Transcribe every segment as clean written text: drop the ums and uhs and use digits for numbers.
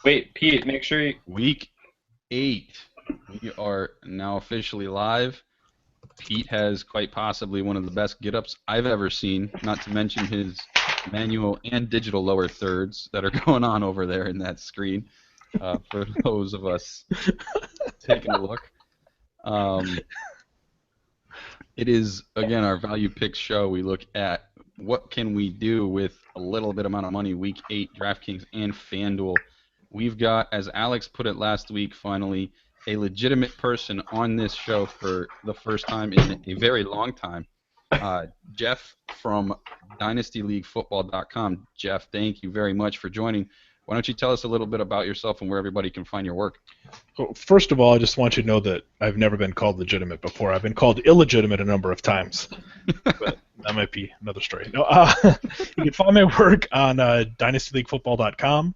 Wait, Pete, make sure you... Week 8. We are now officially live. Pete has quite possibly one of the best get-ups I've ever seen, not to mention his manual and digital lower thirds that are going on over there in that screen for those of us taking a look. It is, again, our value picks show. We look at what can we do with a little bit amount of money, Week 8, DraftKings and FanDuel. We've got, as Alex put it last week, finally, a legitimate person on this show for the first time in a very long time. Jeff from DynastyLeagueFootball.com. Jeff, thank you very much for joining. Why don't you tell us a little bit about yourself and where everybody can find your work? Well, first of all, I just want you to know that I've never been called legitimate before. I've been called illegitimate a number of times. But that might be another story. No, you can find my work on DynastyLeagueFootball.com.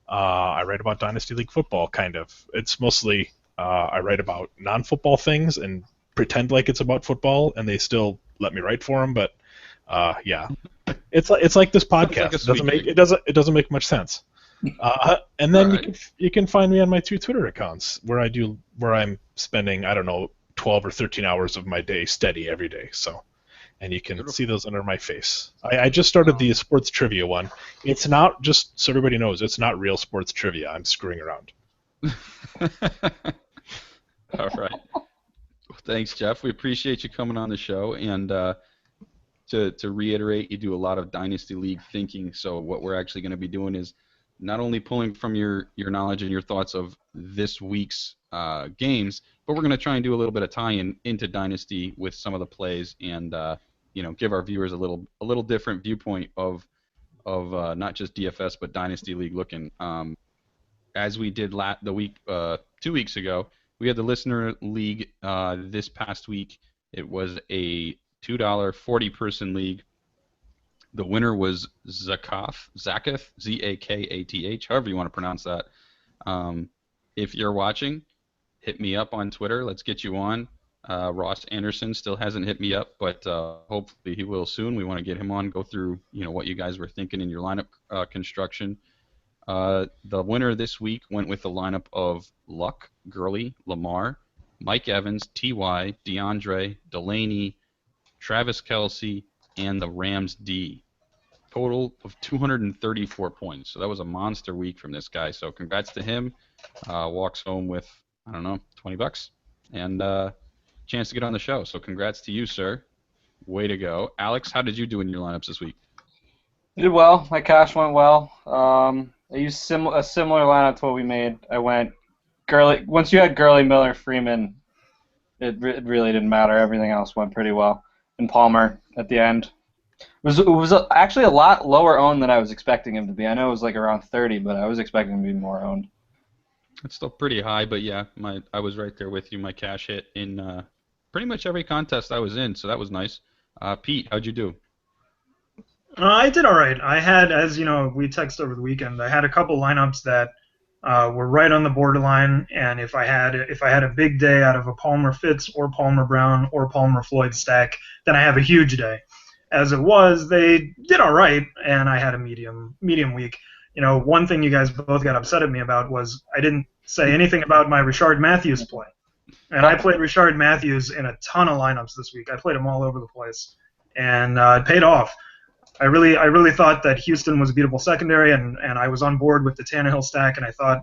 I write about Dynasty League football, kind of. It's mostly I write about non-football things and pretend like it's about football, and they still let me write for them. But yeah, it's like this podcast. Like it doesn't make much sense. And then you can find me on my 2 Twitter accounts where I'm spending, I don't know, 12 or 13 hours of my day steady every day. So, and you can see those under my face. I just started the sports trivia one. It's not, just so everybody knows, it's not real sports trivia. I'm screwing around. All right. Well, thanks, Jeff. We appreciate you coming on the show. And to reiterate, you do a lot of Dynasty League thinking. So what we're actually going to be doing is not only pulling from your knowledge and your thoughts of this week's games, but we're going to try and do a little bit of tie-in into Dynasty with some of the plays and give our viewers a little different viewpoint of not just DFS but Dynasty League looking. As we did 2 weeks ago, we had the Listener League this past week. It was a $2 40-person league. The winner was Zakath, Z-A-K-A-T-H, however you want to pronounce that. If you're watching, hit me up on Twitter. Let's get you on. Ross Anderson still hasn't hit me up, but hopefully he will soon. We want to get him on, go through what you guys were thinking in your lineup construction. The winner this week went with the lineup of Luck, Gurley, Lamar, Mike Evans, T.Y., DeAndre, Delaney, Travis Kelce, and the Rams D. Total of 234 points. So that was a monster week from this guy. So congrats to him. Walks home with, I don't know, $20 and chance to get on the show. So congrats to you, sir. Way to go. Alex, how did you do in your lineups this week? I did well. My cash went well. I used a similar lineup to what we made. I went Gurley. Once you had Gurley, Miller, Freeman, it really didn't matter. Everything else went pretty well. And Palmer at the end. It was actually a lot lower owned than I was expecting him to be. I know it was like around 30, but I was expecting him to be more owned. It's still pretty high, but yeah, I was right there with you. My cash hit in pretty much every contest I was in, so that was nice. Pete, how'd you do? I did all right. I had, as you know, we texted over the weekend. I had a couple lineups that were right on the borderline, and if I had a big day out of a Palmer Fitz or Palmer Brown or Palmer Floyd stack, then I have a huge day. As it was, they did all right, and I had a medium week. One thing you guys both got upset at me about was I didn't say anything about my Rishard Matthews play, and I played Rishard Matthews in a ton of lineups this week. I played him all over the place, and it paid off. I really thought that Houston was a beatable secondary, and I was on board with the Tannehill stack, and I thought,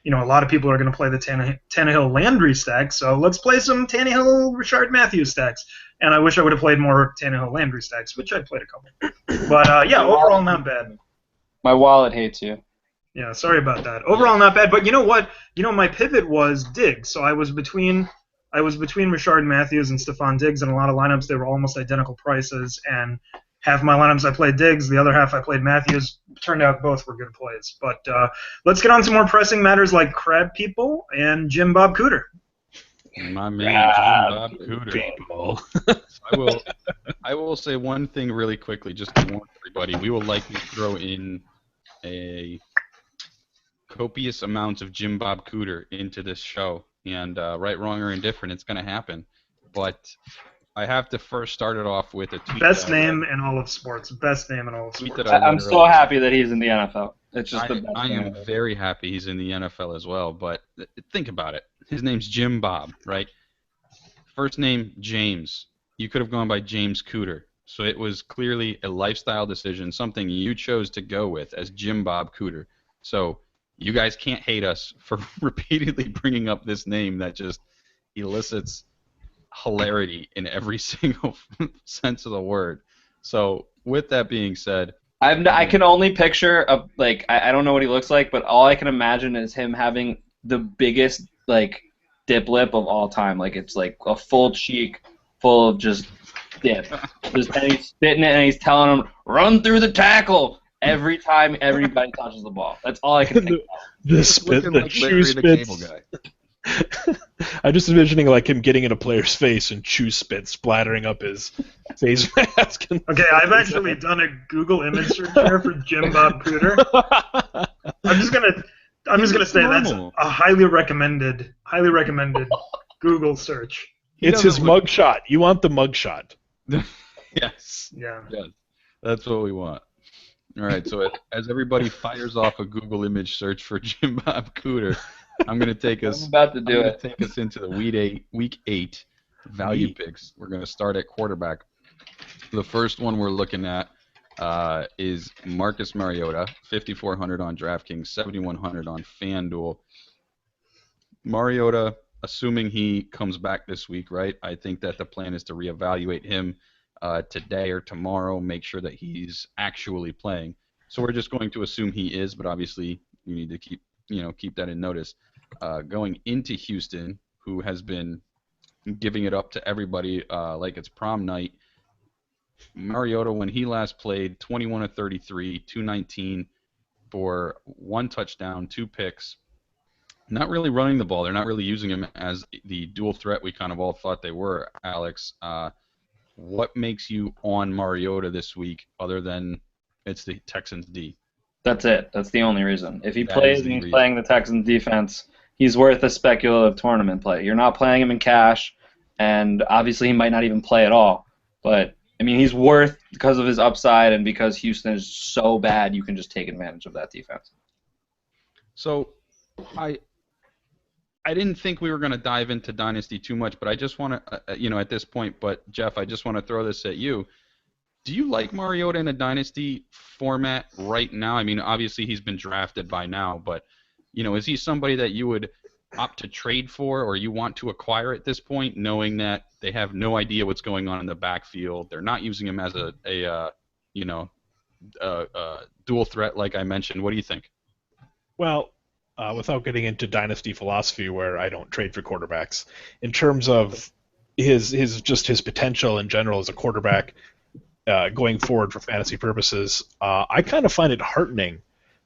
a lot of people are going to play the Tannehill Landry stack, so let's play some Tannehill Rishard Matthews stacks. And I wish I would have played more Tannehill Landry stacks, which I played a couple. But yeah, overall not bad. My wallet hates you. Yeah, sorry about that. Overall not bad, but you know what? My pivot was Diggs, so I was between Rishard Matthews and Stephon Diggs in a lot of lineups. They were almost identical prices, and half of my lineups I played Diggs, the other half I played Matthews. Turned out both were good plays. But let's get on to more pressing matters like crab people and Jim Bob Cooter. My man, Jim Bob Cooter. I will say one thing really quickly, just to warn everybody. We will likely throw in a copious amounts of Jim Bob Cooter into this show, and right, wrong, or indifferent, it's going to happen. But I have to first start it off with a tweet. Best name in all of sports. Best name in all of sports. I'm so happy that he's in the NFL. It's just the best I thing am ever. very happy he's in the NFL as well, but think about it. His name's Jim Bob, right? First name, James. You could have gone by James Cooter. So it was clearly a lifestyle decision, something you chose to go with as Jim Bob Cooter. So you guys can't hate us for repeatedly bringing up this name that just elicits hilarity in every single sense of the word. So with that being said, I can only picture I don't know what he looks like, but all I can imagine is him having the biggest like dip lip of all time. Like it's like a full cheek full of just dip. And he's spitting it and he's telling him run through the tackle every time everybody touches the ball. That's all I can think of. The spit, the like chew Larry the Cable spits. Guy. I'm just envisioning like him getting in a player's face and chew spit splattering up his face mask. Okay, I've actually done a Google image search here for Jim Bob Cooter. I'm just gonna say that's normal. a highly recommended Google search. It's his mugshot. You want the mugshot. Yes. Yeah. Yes. That's what we want. All right, so as everybody fires off a Google image search for Jim Bob Cooter, I'm going to take us. I'm about to do it. Take us into the week 8 value picks. We're going to start at quarterback. The first one we're looking at is Marcus Mariota, 5,400 on DraftKings, 7,100 on FanDuel. Mariota, assuming he comes back this week, right? I think that the plan is to reevaluate him today or tomorrow, make sure that he's actually playing. So we're just going to assume he is, but obviously you need to keep that in notice. Going into Houston, who has been giving it up to everybody like it's prom night. Mariota, when he last played, 21 of 33, 219 for 1 touchdown, 2 picks. Not really running the ball. They're not really using him as the dual threat we kind of all thought they were, Alex. What makes you on Mariota this week other than it's the Texans D? That's it. That's the only reason. If he plays and he's playing the Texans defense, he's worth a speculative tournament play. You're not playing him in cash, and obviously he might not even play at all. But, I mean, he's worth because of his upside and because Houston is so bad, you can just take advantage of that defense. So I didn't think we were going to dive into Dynasty too much, but I just want to, at this point, but Jeff, I just want to throw this at you. Do you like Mariota in a Dynasty format right now? I mean, obviously he's been drafted by now, but, is he somebody that you would opt to trade for or you want to acquire at this point, knowing that they have no idea what's going on in the backfield? They're not using him as a dual threat like I mentioned. What do you think? Well, without getting into dynasty philosophy where I don't trade for quarterbacks, in terms of his potential in general as a quarterback going forward for fantasy purposes, I kind of find it heartening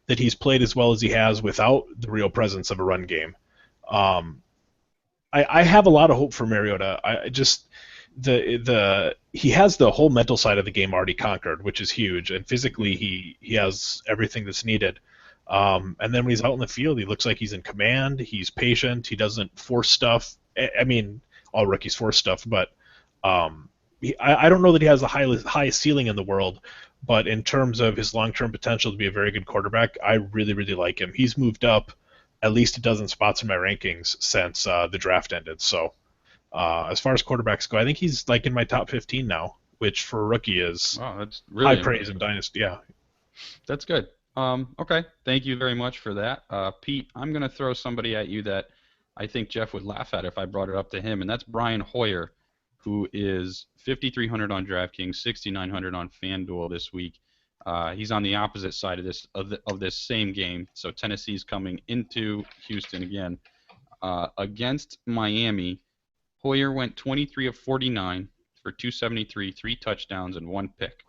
that he's played as well as he has without the real presence of a run game. I have a lot of hope for Mariota. He has the whole mental side of the game already conquered, which is huge, and physically he has everything that's needed. And then when he's out in the field, he looks like he's in command. He's patient. He doesn't force stuff. I mean, all rookies force stuff, but I don't know that he has the highest ceiling in the world. But in terms of his long-term potential to be a very good quarterback, I really, really like him. He's moved up at least a dozen spots in my rankings since the draft ended. So as far as quarterbacks go, I think he's like in my top 15 now, which for a rookie is that's really high praise in Dynasty. Yeah, that's good. Okay, thank you very much for that. Pete, I'm going to throw somebody at you that I think Jeff would laugh at if I brought it up to him, and that's Brian Hoyer, who is 5,300 on DraftKings, 6,900 on FanDuel this week. He's on the opposite side of this same game. So Tennessee's coming into Houston again. Against Miami, Hoyer went 23 of 49 for 273, 3 touchdowns, and 1 pick.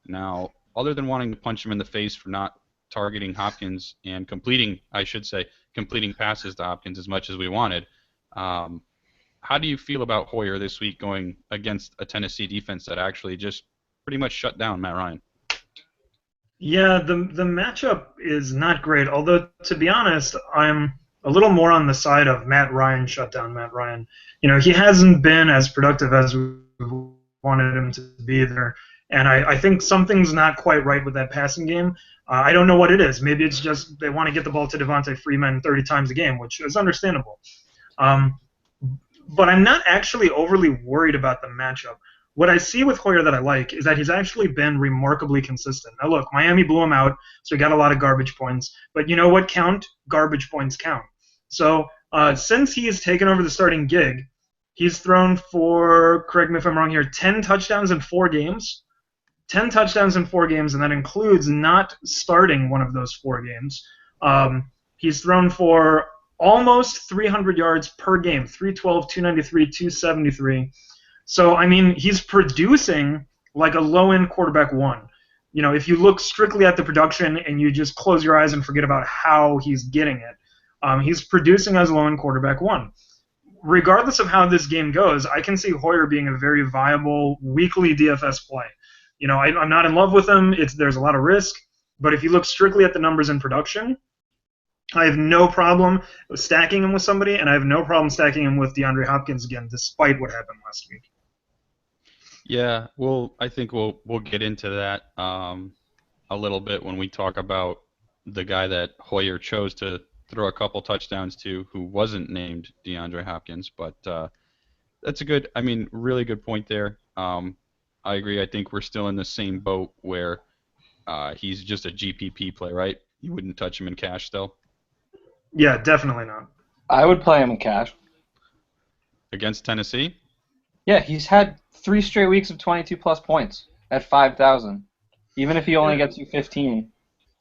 Now, other than wanting to punch him in the face for not targeting Hopkins and completing passes to Hopkins as much as we wanted, how do you feel about Hoyer this week going against a Tennessee defense that actually just pretty much shut down Matt Ryan? Yeah, the matchup is not great, although to be honest, I'm a little more on the side of Matt Ryan shut down Matt Ryan. He hasn't been as productive as we wanted him to be there. And I think something's not quite right with that passing game. I don't know what it is. Maybe it's just they want to get the ball to Devontae Freeman 30 times a game, which is understandable. But I'm not actually overly worried about the matchup. What I see with Hoyer that I like is that he's actually been remarkably consistent. Now, look, Miami blew him out, so he got a lot of garbage points. But you know what count? Garbage points count. So since he has taken over the starting gig, he's thrown for, correct me if I'm wrong here, 10 touchdowns in 4 games. 10 touchdowns in 4 games, and that includes not starting one of those 4 games. He's thrown for almost 300 yards per game, 312, 293, 273. So, I mean, he's producing like a low-end quarterback 1. You know, if you look strictly at the production and you just close your eyes and forget about how he's getting it, he's producing as a low-end quarterback 1. Regardless of how this game goes, I can see Hoyer being a very viable weekly DFS play. You know, I'm not in love with him. There's a lot of risk. But if you look strictly at the numbers in production, I have no problem stacking him with somebody, and I have no problem stacking him with DeAndre Hopkins again, despite what happened last week. Yeah, I think we'll get into that a little bit when we talk about the guy that Hoyer chose to throw a couple touchdowns to, who wasn't named DeAndre Hopkins. But that's a good, I mean, really good point there. I agree. I think we're still in the same boat where he's just a GPP play, right? You wouldn't touch him in cash still? Yeah, definitely not. I would play him in cash. Against Tennessee? Yeah, he's had 3 straight weeks of 22-plus points at 5,000. Even if he only gets you 15.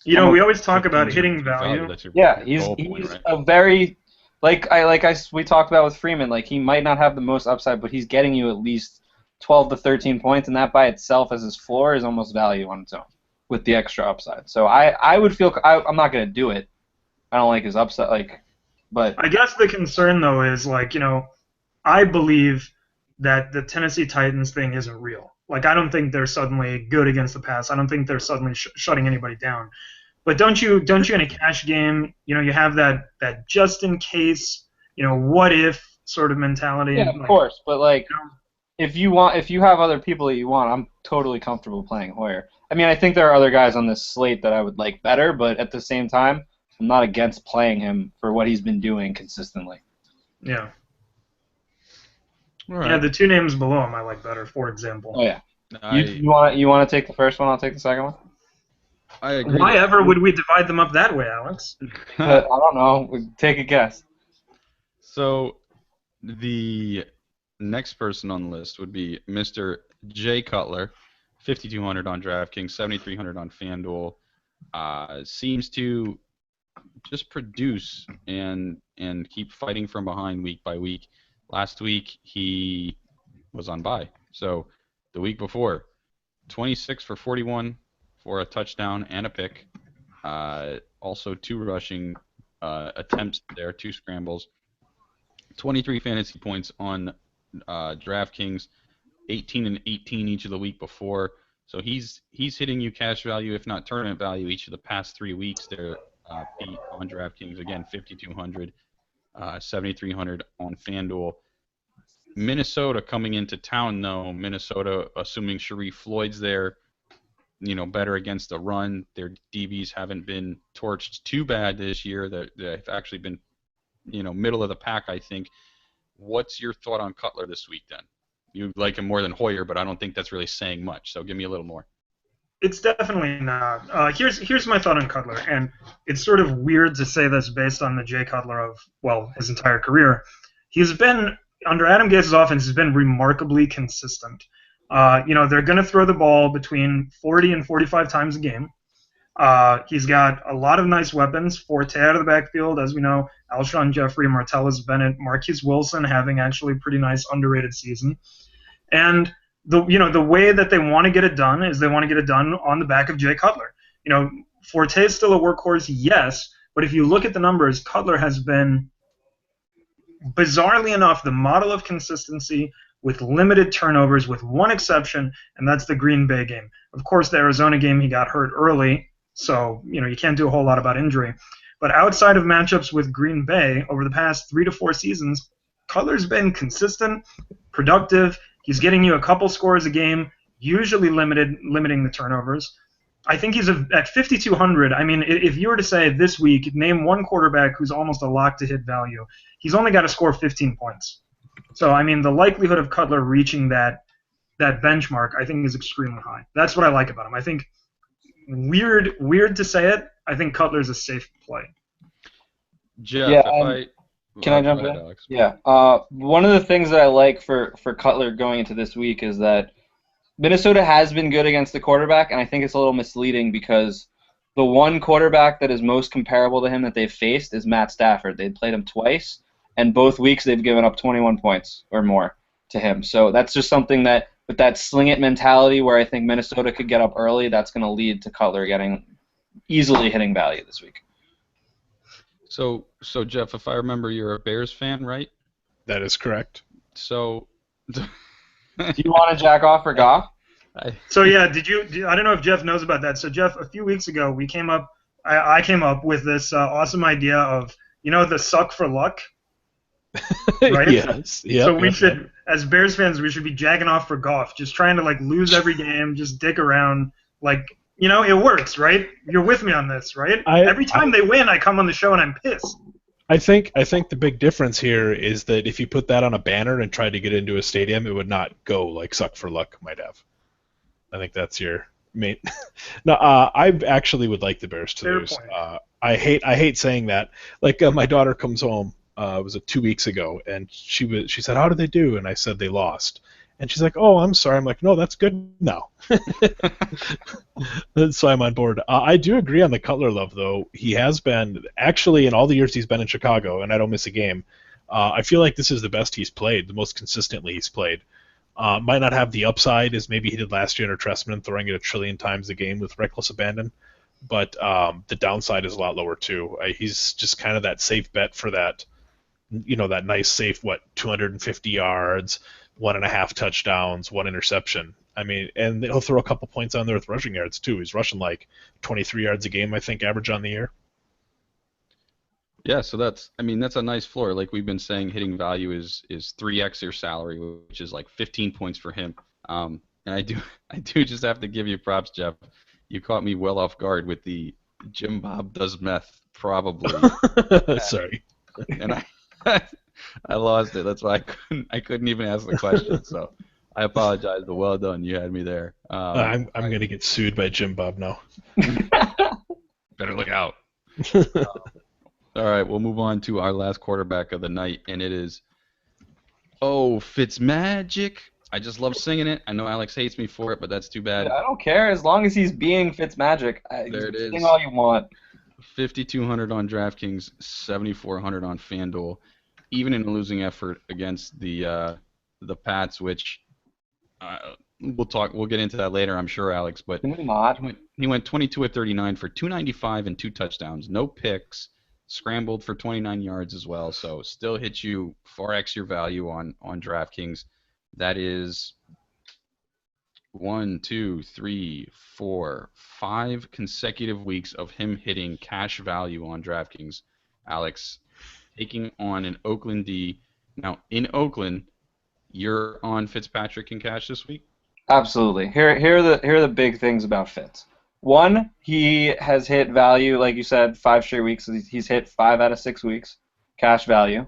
You know, we always talk about hitting value. Yeah, he's right? a very, we talked about with Freeman, like he might not have the most upside, but he's getting you at least 12 to 13 points, and that by itself as his floor is almost value on its own with the extra upside. So I would feel I'm not going to do it. I don't like his upside, but I guess the concern though is I believe that the Tennessee Titans thing isn't real. Like I don't think they're suddenly good against the pass. I don't think they're suddenly shutting anybody down. But don't you in a cash game, you have that just in case, what if sort of mentality. Yeah, of course, but if you have other people that you want, I'm totally comfortable playing Hoyer. I mean, I think there are other guys on this slate that I would like better, but at the same time, I'm not against playing him for what he's been doing consistently. Yeah. All right. Yeah, the 2 names below him I like better, for example. Oh yeah. You want to take the first one? I'll take the second one. I agree. Why ever would we divide them up that way, Alex? But I don't know. Take a guess. So the next person on the list would be Mr. Jay Cutler, 5,200 on DraftKings, 7,300 on FanDuel. Seems to just produce and keep fighting from behind week by week. Last week he was on bye. So the week before, 26 for 41 for a touchdown and a pick. Also 2 rushing attempts there, 2 scrambles. 23 fantasy points on DraftKings, 18 and 18 each of the week before. So he's hitting you cash value, if not tournament value, each of the past 3 weeks there. Beat on DraftKings again, 5,200, 7,300 on FanDuel. Minnesota coming into town though. Minnesota, assuming Sharif Floyd's there, better against the run. Their DBs haven't been torched too bad this year. They've actually been, middle of the pack, I think. What's your thought on Cutler this week then? You like him more than Hoyer, but I don't think that's really saying much. So give me a little more. It's definitely not. Here's my thought on Cutler, and it's sort of weird to say this based on the Jay Cutler of, his entire career. He's been, under Adam Gase's offense, he's been remarkably consistent. They're going to throw the ball between 40 and 45 times a game. He's got a lot of nice weapons. Forte out of the backfield, as we know, Alshon Jeffrey, Martellus Bennett, Marquise Wilson having actually a pretty nice underrated season. And the way that they want to get it done is they want to get it done on the back of Jay Cutler. Forte is still a workhorse, yes, but if you look at the numbers, Cutler has been, bizarrely enough, the model of consistency with limited turnovers, with one exception, and that's the Green Bay game. Of course, the Arizona game, he got hurt early, so you can't do a whole lot about injury. But outside of matchups with Green Bay over the past 3 to 4 seasons, Cutler's been consistent, productive. He's getting you a couple scores a game, usually limiting the turnovers. I think he's at 5,200. I mean, if you were to say this week, name one quarterback who's almost a lock to hit value, he's only got to score 15 points. So, I mean, the likelihood of Cutler reaching that benchmark, I think, is extremely high. That's what I like about him. I think, weird to say it, I think Cutler's a safe play. Jeff, Yeah, can I jump go ahead, in? Alex. Yeah. One of the things that I like for Cutler going into this week is that Minnesota has been good against the quarterback, and I think it's a little misleading because the one quarterback that is most comparable to him that they've faced is Matt Stafford. They've played him twice, and both weeks they've given up 21 points or more to him. So that's just something that, with that sling it mentality where I think Minnesota could get up early, that's going to lead to Cutler easily hitting value this week. So Jeff, if I remember, you're a Bears fan, right? That is correct. So, Do you want to jack off for Goff? So yeah, I don't know if Jeff knows about that. So Jeff, a few weeks ago, I came up with this awesome idea of, the suck for luck. Right? Yes. Yep, So we should, as Bears fans, we should be jacking off for Goff, just trying to lose every game, just dick around, it works, right? You're with me on this, right? Every time they win, I come on the show and I'm pissed. I think the big difference here is that if you put that on a banner and tried to get into a stadium, it would not go like Suck for Luck might have. I think that's your main. No, I actually would like the Bears to Fair lose. point. I hate saying that. My daughter comes home. Was it 2 weeks ago? And she said, "How did they do?" And I said they lost. And she's like, "Oh, I'm sorry." I'm like, "No, that's good now." So I'm on board. I do agree on the Cutler love, though. He has been, actually, in all the years he's been in Chicago, and I don't miss a game, I feel like this is the best he's played, the most consistently he's played. Might not have the upside as maybe he did last year under Trestman, throwing it a trillion times a game with reckless abandon, but the downside is a lot lower, too. He's just kind of that safe bet for that, that nice safe, 250 yards, 1.5 touchdowns, 1 interception. I mean, and he'll throw a couple points on there with rushing yards, too. He's rushing 23 yards a game, I think, average on the year. Yeah, so that's a nice floor. Like we've been saying, hitting value is 3x your salary, which is 15 points for him. And I do just have to give you props, Jeff. You caught me well off guard with the Jim Bob does meth, probably. Sorry. And I lost it. That's why I couldn't even ask the question. So I apologize, but well done. You had me there. I'm going to get sued by Jim Bob now. Better look out. All right, we'll move on to our last quarterback of the night, and it is Fitzmagic. I just love singing it. I know Alex hates me for it, but that's too bad. Yeah, I don't care as long as he's being Fitzmagic. There it is. Sing all you want. 5,200 on DraftKings, 7,400 on FanDuel. Even in a losing effort against the Pats, which we'll get into that later, I'm sure, Alex. But he went 22 of 39 for 295 and 2 touchdowns, no picks, scrambled for 29 yards as well. So still hits you 4x your value on DraftKings. That is 1, 2, 3, 4, 5 consecutive weeks of him hitting cash value on DraftKings. Alex, taking on an Oakland D. Now, in Oakland, you're on Fitzpatrick in cash this week? Absolutely. Here are the big things about Fitz. One, he has hit value, like you said, 5 straight weeks. He's hit 5 out of 6 weeks, cash value.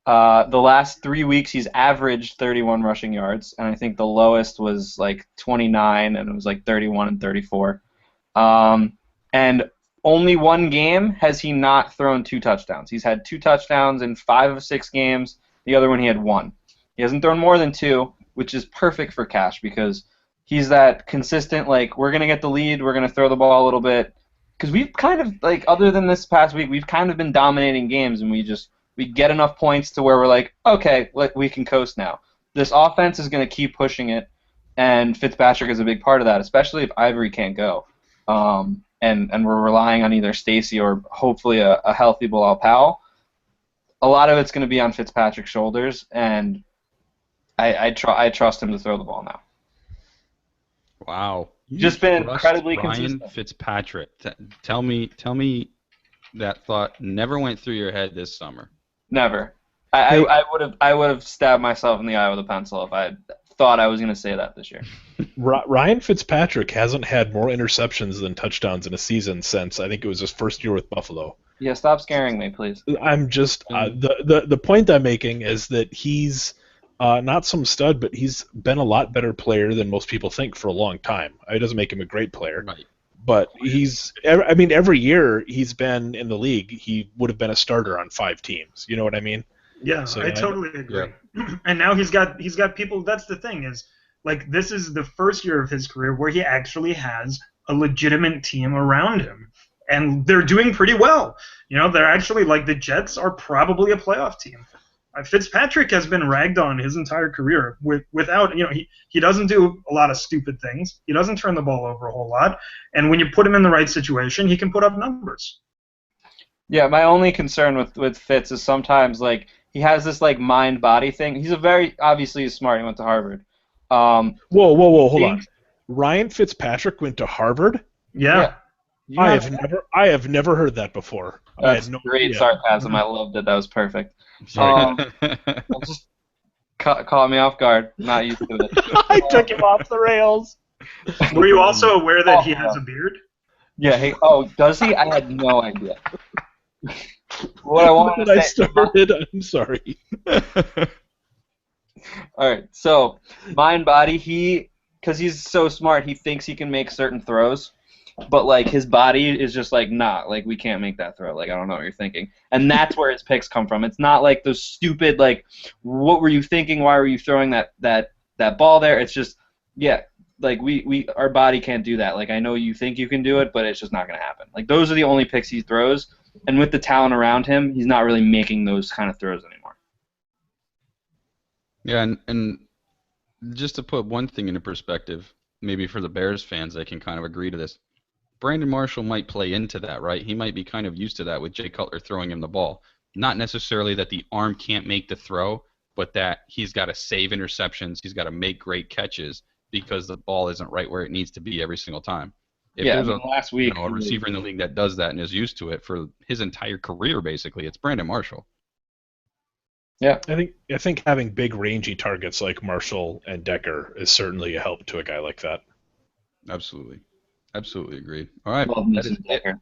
The last 3 weeks, he's averaged 31 rushing yards, and I think the lowest was 29, and it was 31 and 34. And only one game has he not thrown 2 touchdowns. He's had 2 touchdowns in 5 of 6 games. The other one he had 1. He hasn't thrown more than 2, which is perfect for cash because he's that consistent, we're going to get the lead, we're going to throw the ball a little bit. Because we've kind of, other than this past week, we've kind of been dominating games, and we get enough points to where we're okay, we can coast now. This offense is going to keep pushing it, and Fitzpatrick is a big part of that, especially if Ivory can't go. And we're relying on either Stacy or hopefully a healthy Bilal Powell. A lot of it's going to be on Fitzpatrick's shoulders, and I trust him to throw the ball now. Wow. Just been incredibly consistent. Ryan Fitzpatrick. Tell me that thought never went through your head this summer. Never. I would have stabbed myself in the eye with a pencil if I thought I was going to say that this year. Ryan Fitzpatrick hasn't had more interceptions than touchdowns in a season since I think it was his first year with Buffalo. Yeah, stop scaring me, please. I'm just the point I'm making is that he's not some stud, but he's been a lot better player than most people think for a long time. It doesn't make him a great player, Right. but every year he's been in the league, he would have been a starter on 5 teams. You know what I mean? Yeah, So, I totally agree. And now he's got people. That's the thing is, like, this is the first year of his career where he actually has a legitimate team around him, and they're doing pretty well. They're actually, like, the Jets are probably a playoff team. Fitzpatrick has been ragged on his entire career without, he doesn't do a lot of stupid things. He doesn't turn the ball over a whole lot, and when you put him in the right situation, he can put up numbers. Yeah, my only concern with Fitz is sometimes, like, he has this, like, mind-body thing. He's obviously he's smart. He went to Harvard. Whoa, hold on. Ryan Fitzpatrick went to Harvard? Yeah. I have never heard that before. That's great sarcasm. I loved it. That was perfect. Just caught me off guard. Not used to it. I took him off the rails. Were you also aware that he has a beard? Yeah. Does he? I had no idea. What I wanted to say. I'm sorry. All right. So, mind body. Because he's so smart, he thinks he can make certain throws, but, like, his body is just like, nah, like, we can't make that throw. Like, I don't know what you're thinking, and that's where his picks come from. It's not like those stupid, like, what were you thinking? Why were you throwing that ball there? It's just, yeah, like, our body can't do that. Like, I know you think you can do it, but it's just not gonna happen. Like, those are the only picks he throws, and with the talent around him, he's not really making those kind of throws anymore. Yeah, and just to put one thing into perspective, maybe for the Bears fans, they can kind of agree to this. Brandon Marshall might play into that, right? He might be kind of used to that with Jay Cutler throwing him the ball. Not necessarily that the arm can't make the throw, but that he's got to save interceptions, he's got to make great catches because the ball isn't right where it needs to be every single time. If there's last week, a receiver in the league that does that and is used to it for his entire career, basically, it's Brandon Marshall. Yeah, I think having big rangy targets like Marshall and Decker is certainly a help to a guy like that. Absolutely agreed. All right, that is Decker.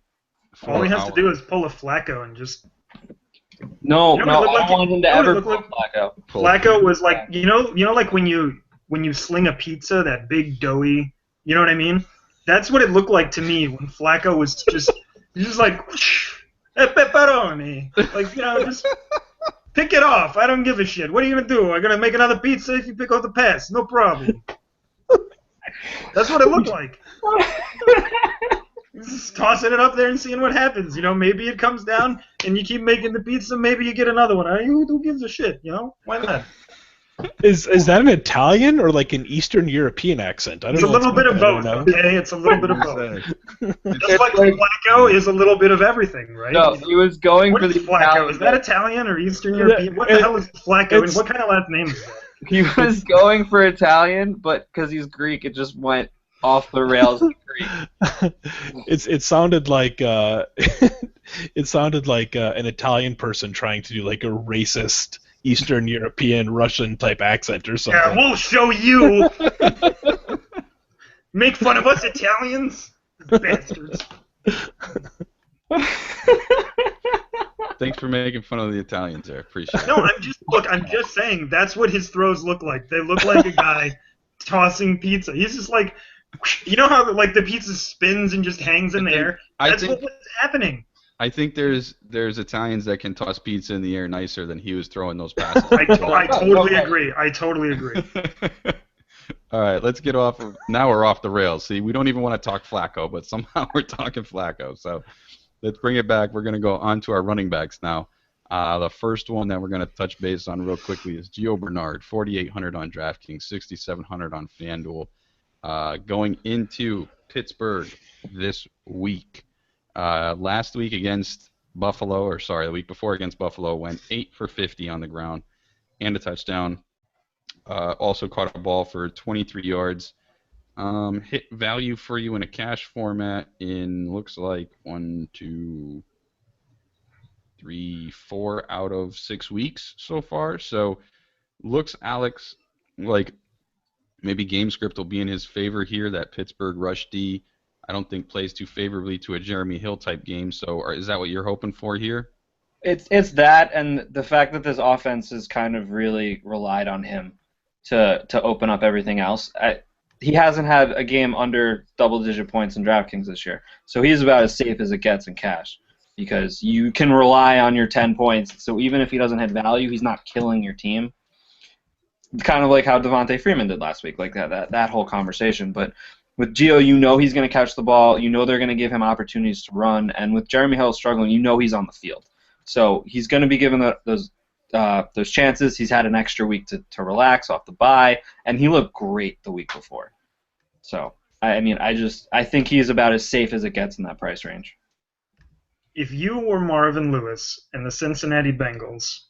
All he has to do is pull a Flacco and just. No, I don't want him to ever pull Flacco. Flacco was like, like when you sling a pizza, that big doughy, you know what I mean? That's what it looked like to me when Flacco was just like, pepperoni, like, just. Pick it off. I don't give a shit. What are you going to do? I'm going to make another pizza if you pick off the pass. No problem. That's what it looked like. Just tossing it up there and seeing what happens. Maybe it comes down and you keep making the pizza. Maybe you get another one. Who gives a shit? Why not? Is that an Italian or like an Eastern European accent? I don't know. It's a little bit of both, okay? It's a little bit of both. Just like Flacco is a little bit of everything, right? No, he was going for the Flacco. Italian. Is that Italian or Eastern European? What the hell is Flacco? And what kind of last name is that? He was going for Italian, but because he's Greek, it just went off the rails with Greek. It sounded like an Italian person trying to do like a racist Eastern European Russian type accent or something. Yeah, we'll show you. Make fun of us Italians, bastards. Thanks for making fun of the Italians there. Appreciate it. No, I'm just saying that's what his throws look like. They look like a guy tossing pizza. He's just like, how like the pizza spins and just hangs in the air. That's what was happening. I think there's Italians that can toss pizza in the air nicer than he was throwing those passes. I totally agree. All right, let's get off. Now we're off the rails. See, we don't even want to talk Flacco, but somehow we're talking Flacco. So let's bring it back. We're going to go on to our running backs now. The first one that we're going to touch base on real quickly is Gio Bernard, 4,800 on DraftKings, 6,700 on FanDuel. Going into Pittsburgh this week. Last week against Buffalo, the week before against Buffalo, went 8 for 50 on the ground and a touchdown. Also caught a ball for 23 yards. Hit value for you in a cash format in looks like 1, 2, 3, 4 out of 6 weeks so far. So looks, Alex, like maybe game script will be in his favor here. That Pittsburgh rush D, I don't think plays too favorably to a Jeremy Hill type game. So is that what you're hoping for here? It's that, and the fact that this offense has kind of really relied on him to open up everything else. He hasn't had a game under double-digit points in DraftKings this year, so he's about as safe as it gets in cash because you can rely on your 10 points. So even if he doesn't hit value, he's not killing your team. Kind of like how Devontae Freeman did last week, like that whole conversation. But with Gio, you know he's going to catch the ball. You know they're going to give him opportunities to run. And with Jeremy Hill struggling, you know he's on the field. So he's going to be given those chances. He's had an extra week to relax off the bye, and he looked great the week before. So, I mean, I think he's about as safe as it gets in that price range. If you were Marvin Lewis and the Cincinnati Bengals,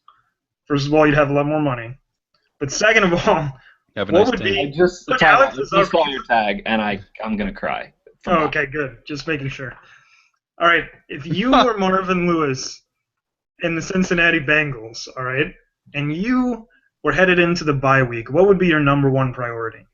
first of all, you'd have a lot more money. But second of all, Have a what nice would day. be... I just saw your tag, and I'm going to cry. Oh, okay, good. Just making sure. All right, if you were Marvin Lewis and the Cincinnati Bengals, all right, and you were headed into the bye week, what would be your number one priority?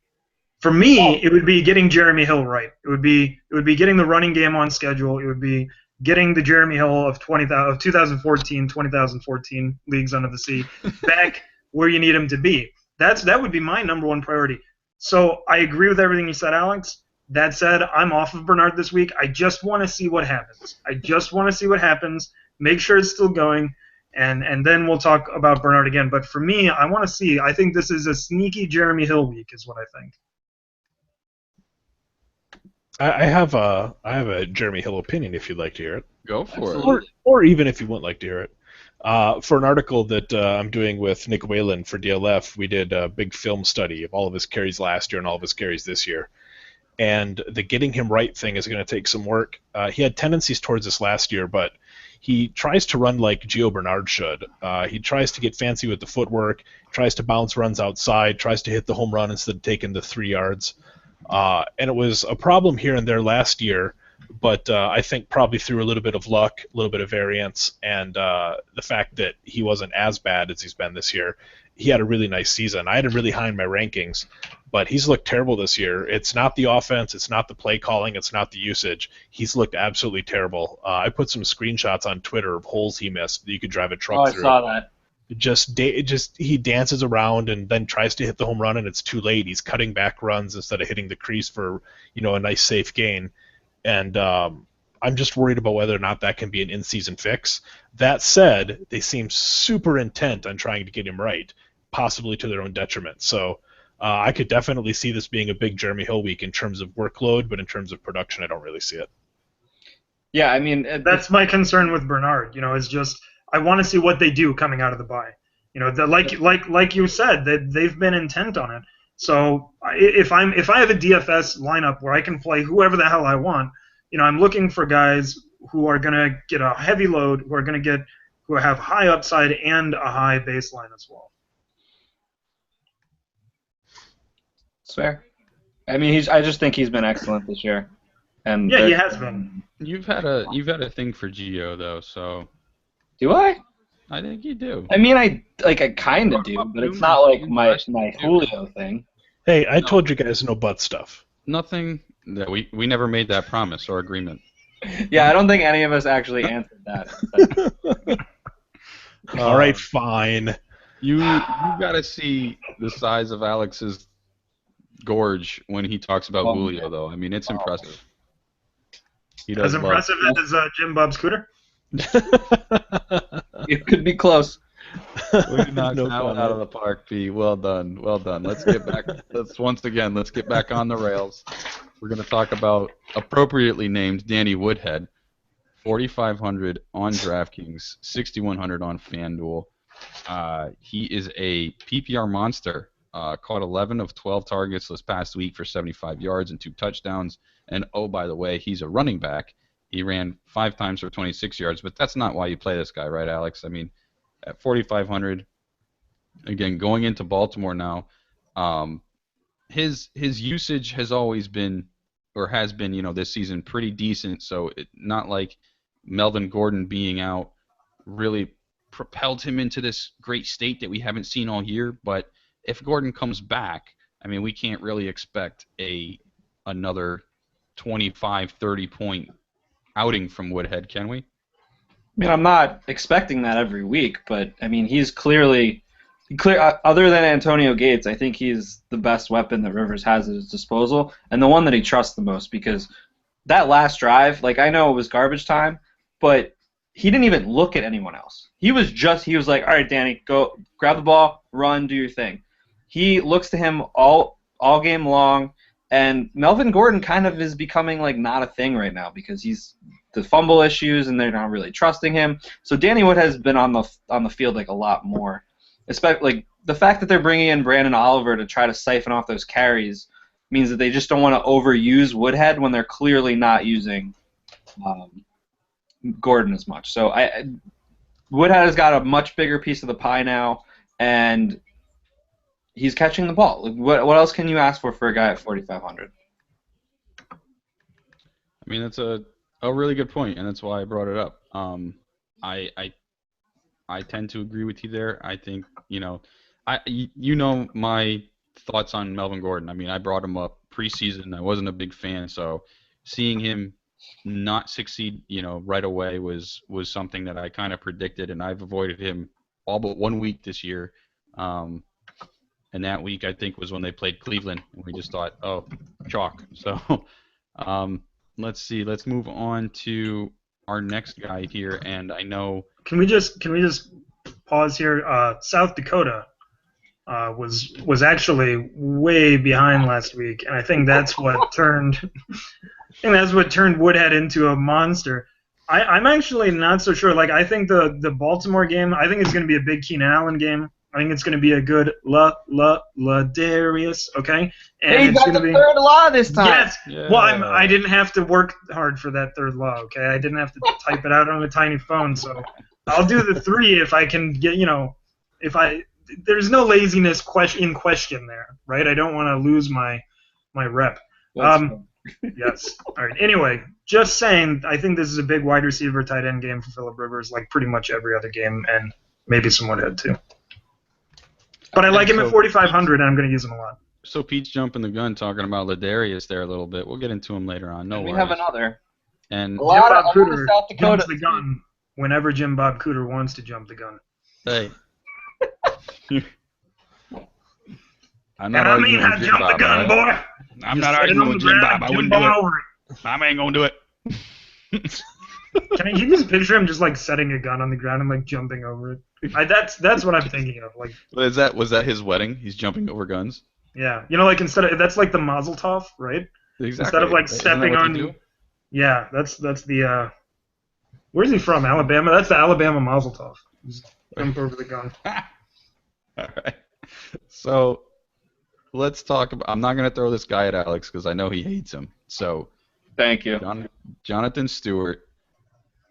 For me, it would be getting Jeremy Hill right. It would be getting the running game on schedule. It would be getting the Jeremy Hill of 2014 leagues under the sea back where you need him to be. That would be my number one priority. So I agree with everything you said, Alex. That said, I'm off of Bernard this week. I just want to see what happens. Make sure it's still going, and then we'll talk about Bernard again. But for me, I want to see. I think this is a sneaky Jeremy Hill week, is what I think. I have a Jeremy Hill opinion if you'd like to hear it. Go for it. Or even if you wouldn't like to hear it. For an article that I'm doing with Nick Whalen for DLF, we did a big film study of all of his carries last year and all of his carries this year. And the getting him right thing is going to take some work. He had tendencies towards this last year, but he tries to run like Gio Bernard should. He tries to get fancy with the footwork, tries to bounce runs outside, tries to hit the home run instead of taking the 3 yards. And it was a problem here and there last year, but I think probably through a little bit of luck, a little bit of variance, and the fact that he wasn't as bad as he's been this year, he had a really nice season. I had him really high in my rankings, but he's looked terrible this year. It's not the offense, it's not the play calling, it's not the usage. He's looked absolutely terrible. I put some screenshots on Twitter of holes he missed that you could drive a truck through. I saw that. He dances around and then tries to hit the home run, and it's too late. He's cutting back runs instead of hitting the crease for a nice safe gain. And I'm just worried about whether or not that can be an in-season fix. That said, they seem super intent on trying to get him right, possibly to their own detriment. So I could definitely see this being a big Jeremy Hill week in terms of workload, but in terms of production, I don't really see it. Yeah, I mean... That's my concern with Bernard, is just... I want to see what they do coming out of the bye. Like you said, that they've been intent on it. So if I have a DFS lineup where I can play whoever the hell I want, I'm looking for guys who are going to get a heavy load, who have high upside and a high baseline as well. It's fair. I mean, I just think he's been excellent this year. And yeah, he has been. You've had a thing for Gio though, so. Do I? I think you do. I mean, I kind of do, but it's not like my Julio thing. Hey, I told you guys no butt stuff. Nothing. That we never made that promise or agreement. Yeah, I don't think any of us actually answered that. All right, fine. You got to see the size of Alex's gorge when he talks about Julio, though. I mean, it's impressive. He does as impressive as Jim Bob Scooter? It could be close. We knocked that one out of the park, P. Well done. Well done. Let's get back. Let's get back on the rails. We're going to talk about appropriately named Danny Woodhead. 4,500 on DraftKings, 6,100 on FanDuel. He is a PPR monster. Caught 11 of 12 targets this past week for 75 yards and 2 touchdowns. And oh, by the way, he's a running back. He ran 5 times for 26 yards, but that's not why you play this guy, right, Alex? I mean, at 4,500, again, going into Baltimore now, his usage has always been, or has been, this season pretty decent. So not like Melvin Gordon being out really propelled him into this great state that we haven't seen all year. But if Gordon comes back, I mean, we can't really expect another 25, 30-point outing from Woodhead, can we? I mean, I'm not expecting that every week, but I mean, he's clearly other than Antonio Gates, I think he's the best weapon that Rivers has at his disposal, and the one that he trusts the most, because that last drive, like, I know it was garbage time, but he didn't even look at anyone else. He was like, all right, Danny, go grab the ball, run, do your thing. He looks to him all game long, and Melvin Gordon kind of is becoming like not a thing right now because he's the fumble issues and they're not really trusting him. So Danny Wood has been on the field like a lot more. Especially like the fact that they're bringing in Brandon Oliver to try to siphon off those carries means that they just don't want to overuse Woodhead when they're clearly not using Gordon as much. So Woodhead has got a much bigger piece of the pie now, and he's catching the ball. Like, what else can you ask for a guy at 4,500? I mean, that's a really good point, and that's why I brought it up. I tend to agree with you there. I think, you know my thoughts on Melvin Gordon. I mean, I brought him up preseason. I wasn't a big fan, so seeing him not succeed, right away was something that I kind of predicted, and I've avoided him all but 1 week this year. And that week, I think, was when they played Cleveland, and we just thought, oh, chalk. So let's see. Let's move on to our next guy here, and I know. Can we just pause here? South Dakota was actually way behind last week, and I think that's what turned Woodhead into a monster. I'm actually not so sure. Like, I think the Baltimore game, I think it's going to be a big Keenan Allen game. I think it's going to be a good Darius, okay? And hey, you got the third law this time. Yes. Yeah. Well, I didn't have to work hard for that third law, okay? I didn't have to type it out on a tiny phone, so I'll do the 3 if I can get, there's no laziness in question there, right? I don't want to lose my rep. Yes. All right. Anyway, just saying, I think this is a big wide receiver tight end game for Phillip Rivers, like pretty much every other game, and maybe some Woodhead too. But I like him at 4,500, and I'm going to use him a lot. So Pete's jumping the gun talking about Ladarius there a little bit. We'll get into him later on. No worries. We have another. And Jim Bob Cooter jumps the gun whenever Jim Bob Cooter wants to jump the gun. Hey. I'm not arguing with Jim jump Bob, the gun, boy. I'm not arguing with Jim Bob. I wouldn't do it. Mom ain't going to do it. Can you just picture him just like setting a gun on the ground and like jumping over it? That's what I'm thinking of. Like, was that his wedding? He's jumping over guns. Yeah, like that's like the Mazel Tov, right? Exactly. Instead of like stepping on. Yeah, that's the. Where's he from? Alabama. That's the Alabama Mazel Tov. Just jump over the gun. All right. So let's talk about. I'm not going to throw this guy at Alex because I know he hates him. So. Thank you. Jonathan Stewart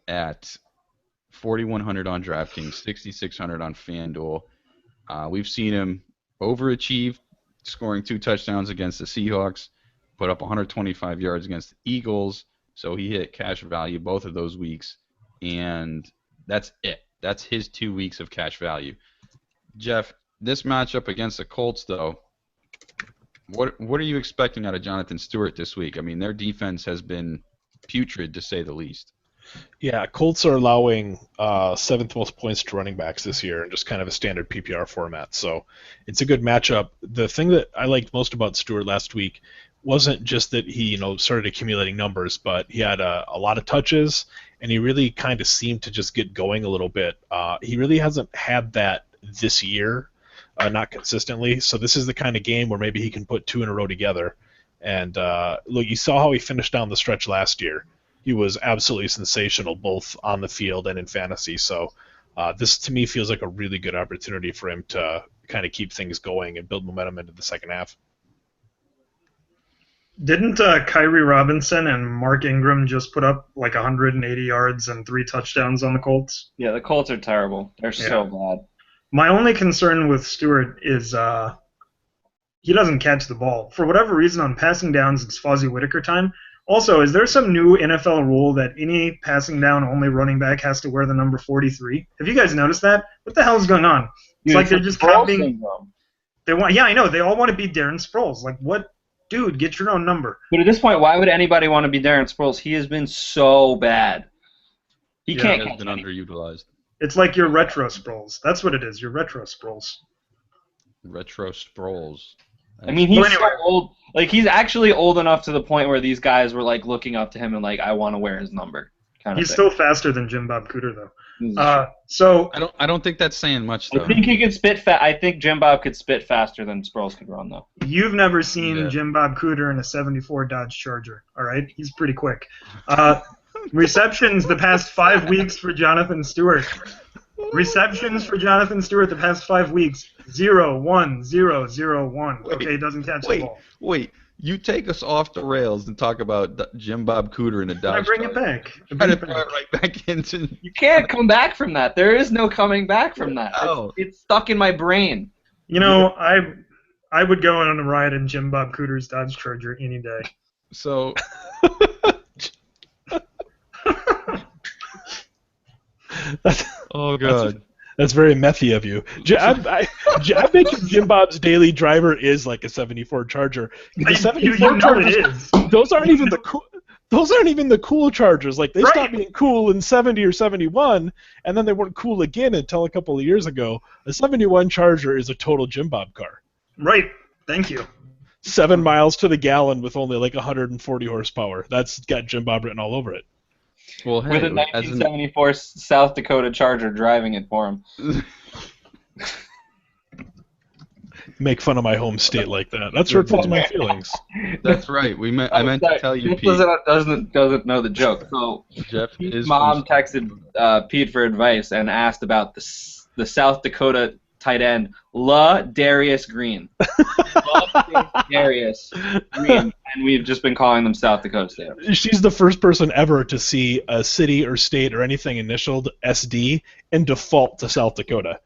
at 4,100 on DraftKings, 6,600 on FanDuel. We've seen him overachieve, scoring 2 touchdowns against the Seahawks, put up 125 yards against the Eagles, so he hit cash value both of those weeks, and that's it. That's his 2 weeks of cash value. Jeff, this matchup against the Colts, though, what are you expecting out of Jonathan Stewart this week? I mean, their defense has been putrid, to say the least. Yeah, Colts are allowing 7th most points to running backs this year in just kind of a standard PPR format. So it's a good matchup. The thing that I liked most about Stewart last week wasn't just that he started accumulating numbers, but he had a lot of touches, and he really kind of seemed to just get going a little bit. He really hasn't had that this year, not consistently. So this is the kind of game where maybe he can put 2 in a row together. And look, you saw how he finished down the stretch last year. He was absolutely sensational, both on the field and in fantasy. So this, to me, feels like a really good opportunity for him to kind of keep things going and build momentum into the second half. Didn't Kyrie Robinson and Mark Ingram just put up like 180 yards and 3 touchdowns on the Colts? Yeah, the Colts are terrible. They're so bad. My only concern with Stewart is he doesn't catch the ball. For whatever reason, on passing downs, it's Fozzie Whitaker time. Also, is there some new NFL rule that any passing down only running back has to wear the number 43? Have you guys noticed that? What the hell is going on? It's like they're just counting. They want, yeah, I know. They all want to be Darren Sproles. Like, what, dude? Get your own number. But at this point, why would anybody want to be Darren Sproles? He has been so bad. He Yeah. can't Has catch been anything. underutilized. It's like your retro Sproles. That's what it is. Your retro Sproles. Retro Sproles. I mean, Well, he's anyway. so old. Like, he's actually old enough to the point where these guys were like looking up to him and like, I want to wear his number, kind of He's thing. still faster than Jim Bob Cooter, though. This is true. So I don't think that's saying much I though. think he could spit I think Jim Bob could spit faster than Sproles could run, though. you've never seen Yeah. Jim Bob Cooter in a '74 Dodge Charger, all right? He's pretty quick. Receptions the past 5 weeks for Jonathan Stewart. Receptions for Jonathan Stewart the past 5 weeks: 0, 1, 0, 0, 1. Wait, Okay, doesn't catch the Wait, ball. wait. You take us off the rails and talk about Jim Bob Cooter in a Dodge. I bring it Charger. back. I Try bring to it throw back. it right back into. You can't come back from that. There is no coming back from that. Oh. It's stuck in my brain. You know, I would go on a ride in Jim Bob Cooter's Dodge Charger any day. So oh god. That's very methy of you. I bet you Jim Bob's daily driver is like a '74 Charger. The '74 You know Chargers, it is. those aren't even the cool. Those aren't even the cool Chargers. Like they Right. stopped being cool in '70 or '71, and then they weren't cool again until a couple of years ago. A '71 Charger is a total Jim Bob car. Right. Thank you. 7 miles to the gallon with only like 140 horsepower. That's got Jim Bob written all over it. Well, hey, With a as an, 1974 South Dakota Charger driving it for him. Make fun of my home state like that. That's hurtful to my feelings. that's right. I meant to tell you, Jeff Pete. doesn't know the joke. So Jeff Pete's is mom texted Pete for advice and asked about the South Dakota tight end, Darius Green. Darius Green, and we've just been calling them South Dakota State. She's the first person ever to see a city or state or anything initialed SD and default to South Dakota.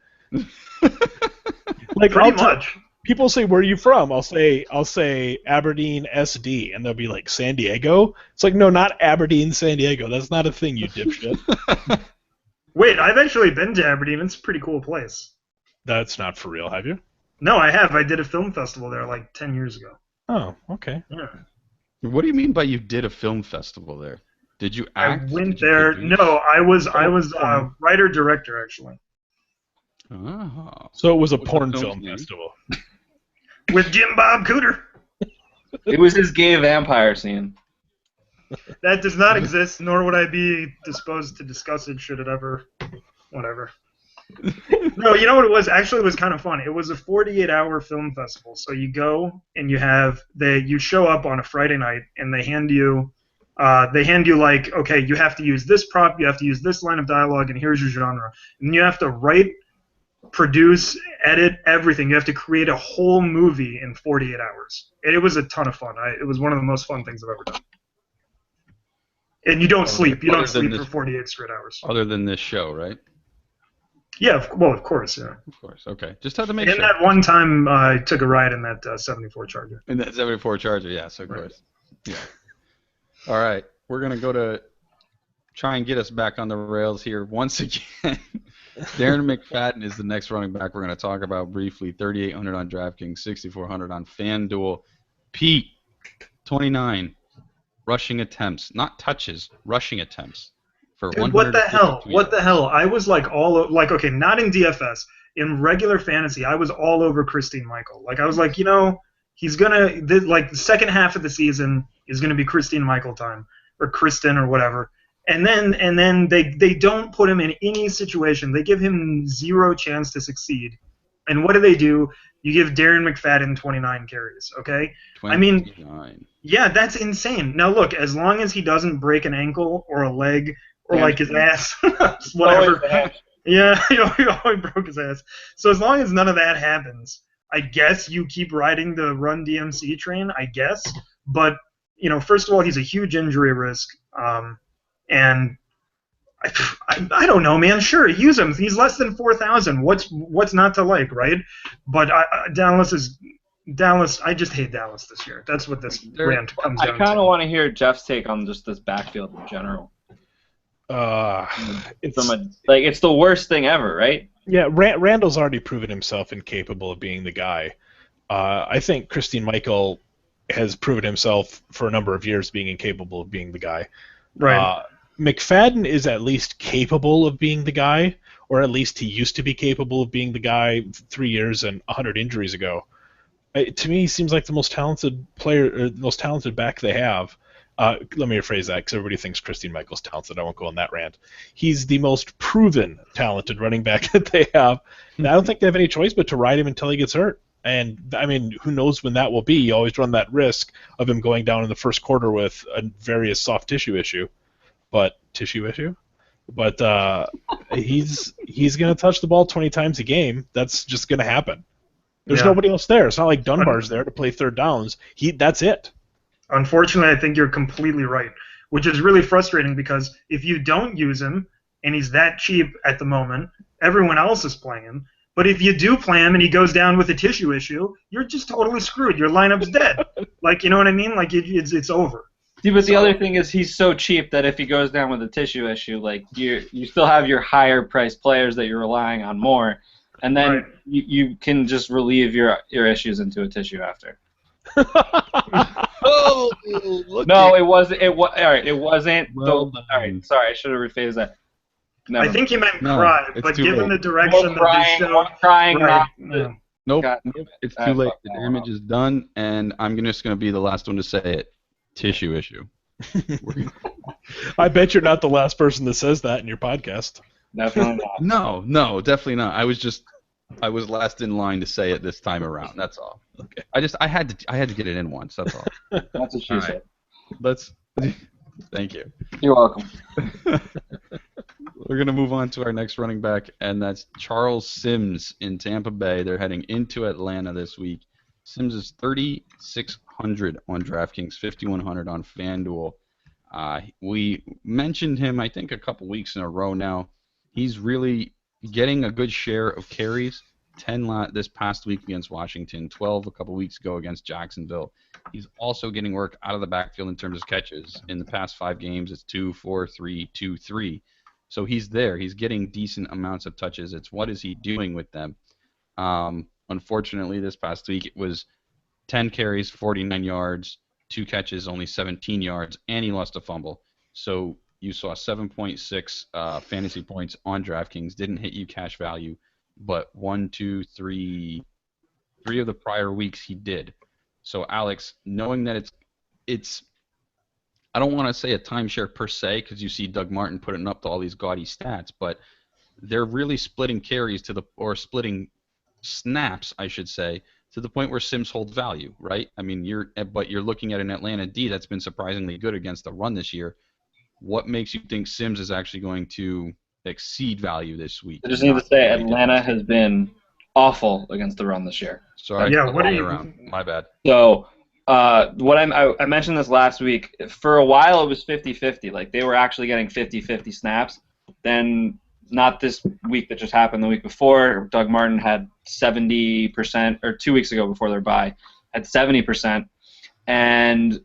Like Pretty much. People say, "Where are you from?" I'll say Aberdeen SD, and they'll be like, "San Diego." It's like, no, not Aberdeen, San Diego. That's not a thing, you dipshit. Wait, I've actually been to Aberdeen. It's a pretty cool place. That's not for real, have you? No, I have. I did a film festival there like 10 years ago. Oh, okay. Yeah. What do you mean by you did a film festival there? Did you act? I went Did you there. produce? No, I was writer director actually. Oh. So it was a What's the porn film's film name? festival. With Jim Bob Cooter. It was his gay vampire scene. That does not exist, nor would I be disposed to discuss it should it ever. Whatever. No, you know what it was? Actually, it was kind of fun. It was a 48-hour film festival. So you go and you show up on a Friday night and they hand you like, okay, you have to use this prop, you have to use this line of dialogue, and here's your genre. And you have to write, produce, edit, everything. You have to create a whole movie in 48 hours. And it was a ton of fun. It was one of the most fun things I've ever done. And you don't sleep. You other don't than sleep this- for 48 straight hours. Other than this show, right? Yeah, of course, yeah. Of course. Okay. Just had to make And sure. that one time I took a ride in that 74 Charger. And that 74 Charger, yes, of Right. course. Yeah. All right. We're going to go to try and get us back on the rails here once again. Darren McFadden is the next running back we're going to talk about briefly. 3,800 on DraftKings, 6,400 on FanDuel. Pete, 29 rushing attempts, not touches, rushing attempts. For Dude, what the hell? 152 What the yards. hell? I was like okay, not in DFS. In regular fantasy, I was all over Christine Michael. Like I was like, he's gonna the second half of the season is gonna be Christine Michael time or Kristen or whatever. And then they don't put him in any situation. They give him zero chance to succeed. And what do? You give Darren McFadden 29 carries, okay? 29. I mean, yeah, that's insane. Now look, as long as he doesn't break an ankle or a leg or like his ass, whatever. Yeah, he always broke his ass. So as long as none of that happens, I guess you keep riding the Run DMC train, I guess. But, first of all, he's a huge injury risk. And I don't know, man. Sure, use him. He's less than 4,000. What's not to like, right? But Dallas. I just hate Dallas this year. That's what this rant comes I down kind to. of want to hear Jeff's take on just this backfield in general. It's the worst thing ever, right? Yeah, Randall's already proven himself incapable of being the guy. I think Christine Michael has proven himself for a number of years being incapable of being the guy. Right. McFadden is at least capable of being the guy, or at least he used to be capable of being the guy 3 years and 100 injuries ago. To me, he seems like the most talented player, or the most talented back they have. Let me rephrase that because everybody thinks Christine Michael's talented. I won't go on that rant. He's the most proven talented running back that they have. And I don't think they have any choice but to ride him until he gets hurt. And I mean, who knows when that will be? You always run that risk of him going down in the first quarter with a various soft tissue issue. But he's going to touch the ball 20 times a game. That's just going to happen. There's nobody else there. It's not like Dunbar's there to play third downs. That's it. Unfortunately, I think you're completely right, which is really frustrating because if you don't use him and he's that cheap at the moment, everyone else is playing him. But if you do play him and he goes down with a tissue issue, you're just totally screwed. Your lineup's dead. Like, you know what I mean? Like, it's over. See, but the other thing is he's so cheap that if he goes down with a tissue issue, like you still have your higher priced players that you're relying on more, and then Right. you can just relieve your issues into a tissue after. Oh, look No, at- it wasn't. All right, it wasn't. Well All right, sorry, I should have rephrased that. No, I think he meant No, cry, it's but too given late. the direction that this show... more crying, Right. not. Nope, God, it's I too late. fucked The that one damage up. is done, and I'm just going to be the last one to say it. Tissue issue. I bet you're not the last person that says that in your podcast. Definitely not. No, definitely not. I was last in line to say it this time around. That's all. Okay. I had to get it in once. That's all. That's what she All said. Let's. Thank you. You're welcome. We're gonna move on to our next running back, and that's Charles Sims in Tampa Bay. They're heading into Atlanta this week. Sims is 3,600 on DraftKings, 5,100 on FanDuel. We mentioned him, I think, a couple weeks in a row now. He's really getting a good share of carries. 10 this past week against Washington, 12 a couple weeks ago against Jacksonville. He's also getting work out of the backfield in terms of catches. In the past 5 games, it's 2, 4, 3, 2, 3. So he's there. He's getting decent amounts of touches. It's what is he doing with them? Unfortunately, this past week it was 10 carries, 49 yards, 2 catches, only 17 yards, and he lost a fumble. So you saw 7.6 fantasy points on DraftKings. Didn't hit you cash value, but 1, 2, 3 of the prior weeks he did. So Alex, knowing that it's I don't want to say a timeshare per se because you see Doug Martin putting up all these gaudy stats, but they're really splitting carries or splitting snaps, I should say, to the point where Sims holds value, right? I mean, you're looking at an Atlanta D that's been surprisingly good against the run this year. What makes you think Sims is actually going to exceed value this week? I just need to say Atlanta has been awful against the run this year. Sorry, Yeah, what are you- around? My bad. So, I mentioned this last week. For a while, it was 50-50. Like, they were actually getting 50-50 snaps. Then, not this week that just happened, the week before, Doug Martin had 70%, or 2 weeks ago before their bye, had 70%. And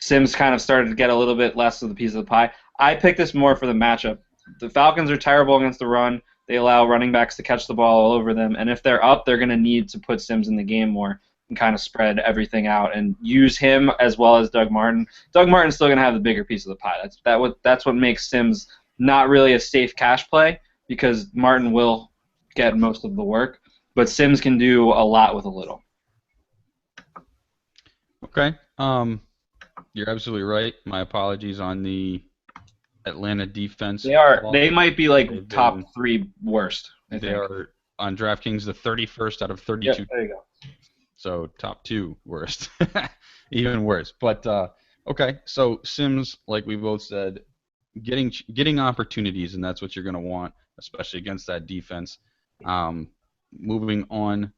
Sims kind of started to get a little bit less of the piece of the pie. I picked this more for the matchup. The Falcons are terrible against the run. They allow running backs to catch the ball all over them. And if they're up, they're going to need to put Sims in the game more and kind of spread everything out and use him as well as Doug Martin. Doug Martin's still going to have the bigger piece of the pie. That's what makes Sims not really a safe cash play because Martin will get most of the work, but Sims can do a lot with a little. Okay. You're absolutely right. My apologies on the Atlanta defense. They might be like They've top been- 3 worst. I They think. are on DraftKings the 31st out of 32. Yep, there you go. So top 2 worst, even worse. But okay, so Sims, like we both said, getting opportunities, and that's what you're going to want, especially against that defense. Moving on,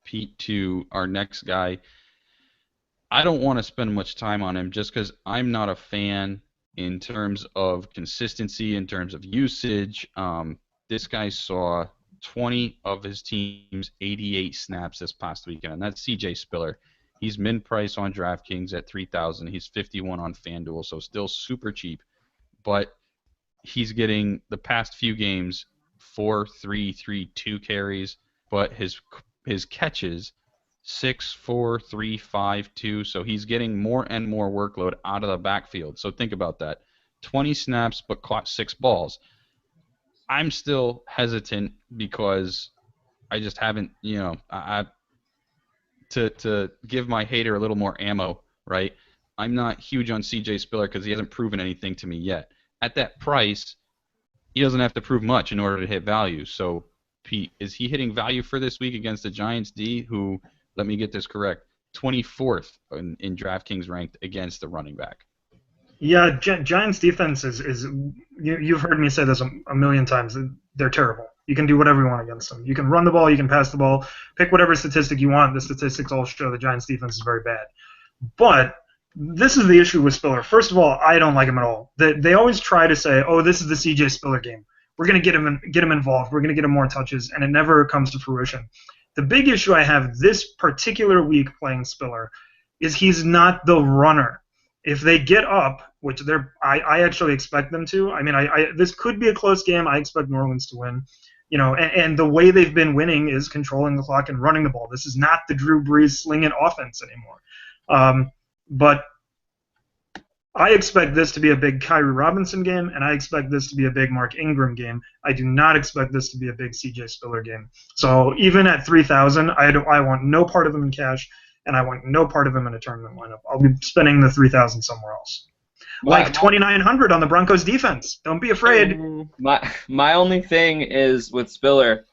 Pete, to our next guy. I don't want to spend much time on him just because I'm not a fan in terms of consistency, in terms of usage. This guy saw 20 of his team's 88 snaps this past weekend, and that's CJ Spiller. He's min-price on DraftKings at 3,000. He's 51 on FanDuel, so still super cheap. But he's getting the past few games 4, 3, 3, 2 carries, but his catches 6'4", 3.52, so he's getting more and more workload out of the backfield. So think about that. 20 snaps but caught 6 balls. I'm still hesitant because I just haven't, to give my hater a little more ammo, right? I'm not huge on CJ Spiller because he hasn't proven anything to me yet. At that price, he doesn't have to prove much in order to hit value. So, Pete, is he hitting value for this week against the Giants D, who, let me get this correct, 24th in DraftKings ranked against the running back? Yeah, Giants defense is you've heard me say this a million times. They're terrible. You can do whatever you want against them. You can run the ball, you can pass the ball, pick whatever statistic you want. The statistics all show the Giants defense is very bad. But this is the issue with Spiller. First of all, I don't like him at all. They always try to say, "Oh, this is the CJ Spiller game. We're going to get him involved. We're going to get him more touches," and it never comes to fruition. The big issue I have this particular week playing Spiller is he's not the runner. If they get up, which I actually expect them to. I mean, this could be a close game. I expect New Orleans to win. And the way they've been winning is controlling the clock and running the ball. This is not the Drew Brees sling it offense anymore. But I expect this to be a big Kyrie Robinson game, and I expect this to be a big Mark Ingram game. I do not expect this to be a big CJ Spiller game. So even at 3,000, I want no part of him in cash, and I want no part of him in a tournament lineup. I'll be spending the 3,000 somewhere else. Like 2,900 on the Broncos defense. Don't be afraid. My only thing is with Spiller,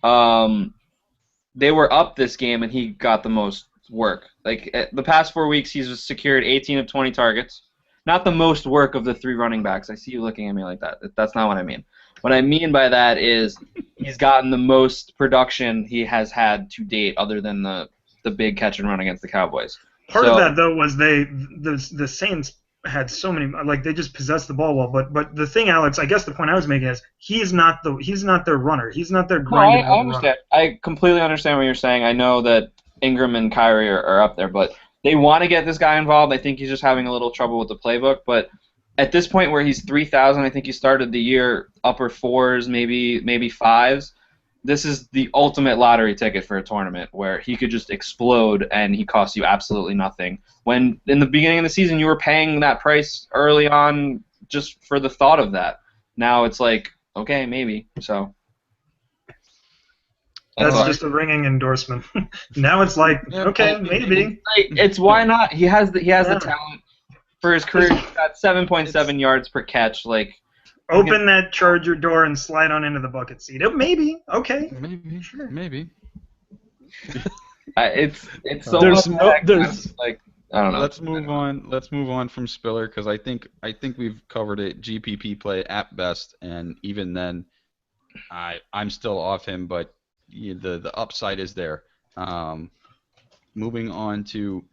they were up this game and he got the most work. Like the past 4 weeks, he's secured 18 of 20 targets. Not the most work of the 3 running backs. I see you looking at me like that. That's not what I mean. What I mean by that is he's gotten the most production he has had to date, other than the big catch and run against the Cowboys. Part of that though was the Saints had so many, like, they just possessed the ball well. But the thing, Alex, I guess the point I was making is he's not their runner. He's not their grinding. I understand. I completely understand what you're saying. I know that Ingram and Kyrie are up there, but they want to get this guy involved. I think he's just having a little trouble with the playbook. But at this point where he's 3,000, I think he started the year upper 4s, maybe 5s. This is the ultimate lottery ticket for a tournament where he could just explode and he costs you absolutely nothing. When in the beginning of the season you were paying that price early on just for the thought of that. Now it's like, okay, maybe. So that's just a ringing endorsement. Now it's like, okay, maybe. It's why not? He has the talent for his career. He's got 7.7 yards per catch. Like, open that Charger door and slide on into the bucket seat. Maybe. Okay. Maybe. Sure. Maybe. It's so like, I don't know. Let's move on. Let's move on from Spiller because I think we've covered it. GPP play at best, and even then, I'm still off him, but the upside is there. Moving on to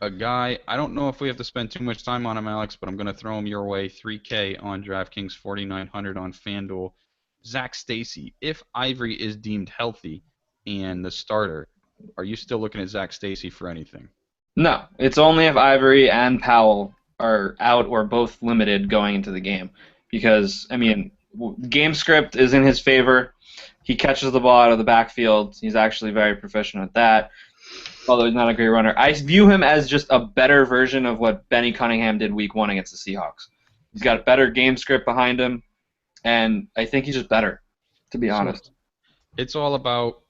a guy, I don't know if we have to spend too much time on him, Alex, but I'm going to throw him your way. 3K on DraftKings, 4,900 on FanDuel. Zach Stacy. If Ivory is deemed healthy and the starter, are you still looking at Zach Stacy for anything? No, it's only if Ivory and Powell are out or both limited going into the game. Because, I mean, game script is in his favor. He catches the ball out of the backfield. He's actually very proficient at that, although he's not a great runner. I view him as just a better version of what Benny Cunningham did week 1 against the Seahawks. He's got a better game script behind him, and I think he's just better, to be honest. It's all about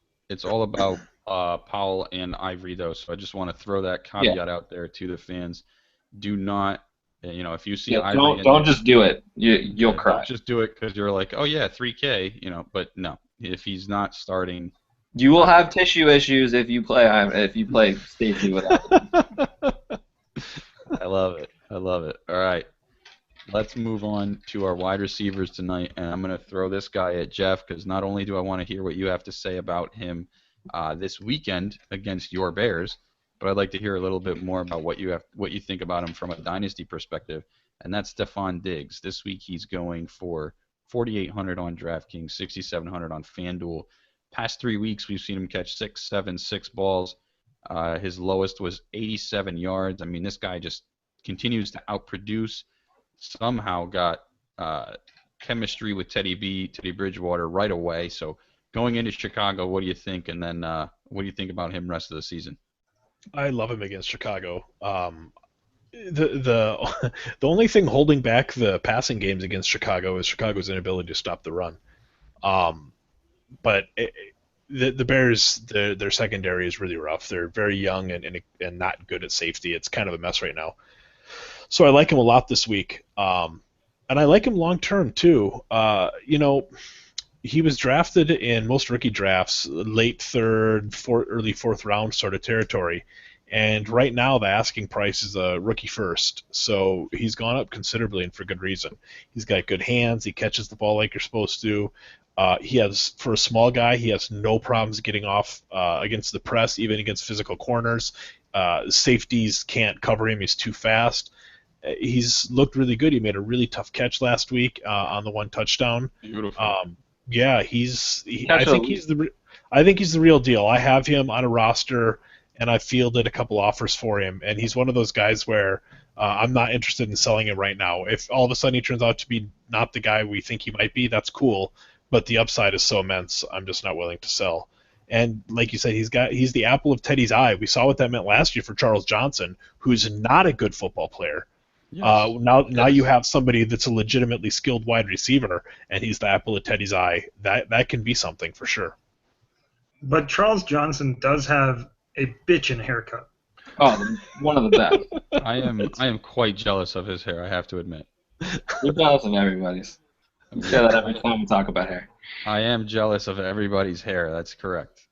Powell and Ivory, though, so I just want to throw that caveat out there to the fans. Do not, if you see Ivory... Don't just do it. You'll cry. Don't just do it because you're like, oh, yeah, 3K, but no. If he's not starting... You will have tissue issues if you play Stacy without him. I love it. All right. Let's move on to our wide receivers tonight, and I'm going to throw this guy at Jeff because not only do I want to hear what you have to say about him this weekend against your Bears, but I'd like to hear a little bit more about what you think about him from a dynasty perspective, and that's Stephon Diggs. This week he's going for 4,800 on DraftKings, 6,700 on FanDuel. Past 3 weeks, we've seen him catch 6 balls. His lowest was 87 yards. I mean, this guy just continues to outproduce. Somehow got chemistry with Teddy Bridgewater right away. So going into Chicago, what do you think? And then what do you think about him rest of the season? I love him against Chicago. The the only thing holding back the passing games against Chicago is Chicago's inability to stop the run. Um, but the Bears, their secondary is really rough. They're very young and not good at safety. It's kind of a mess right now. So I like him a lot this week. And I like him long term too. He was drafted in most rookie drafts, late third, early fourth round sort of territory. And right now, the asking price is a rookie first. So he's gone up considerably and for good reason. He's got good hands. He catches the ball like you're supposed to. For a small guy, he has no problems getting off against the press, even against physical corners. Safeties can't cover him. He's too fast. He's looked really good. He made a really tough catch last week on the one touchdown. Beautiful. Yeah, I think he's the real deal. I have him on a roster, and I fielded a couple offers for him, and he's one of those guys where I'm not interested in selling him right now. If all of a sudden he turns out to be not the guy we think he might be, that's cool, but the upside is so immense, I'm just not willing to sell. And like you said, he's the apple of Teddy's eye. We saw what that meant last year for Charles Johnson, who's not a good football player. Yes. Now you have somebody that's a legitimately skilled wide receiver, and he's the apple of Teddy's eye. That can be something for sure. But Charles Johnson does have a bitchin' haircut. Oh, one of the best. I am quite jealous of his hair, I have to admit. We're jealous of everybody's. I say that every time we talk about hair. I am jealous of everybody's hair, that's correct.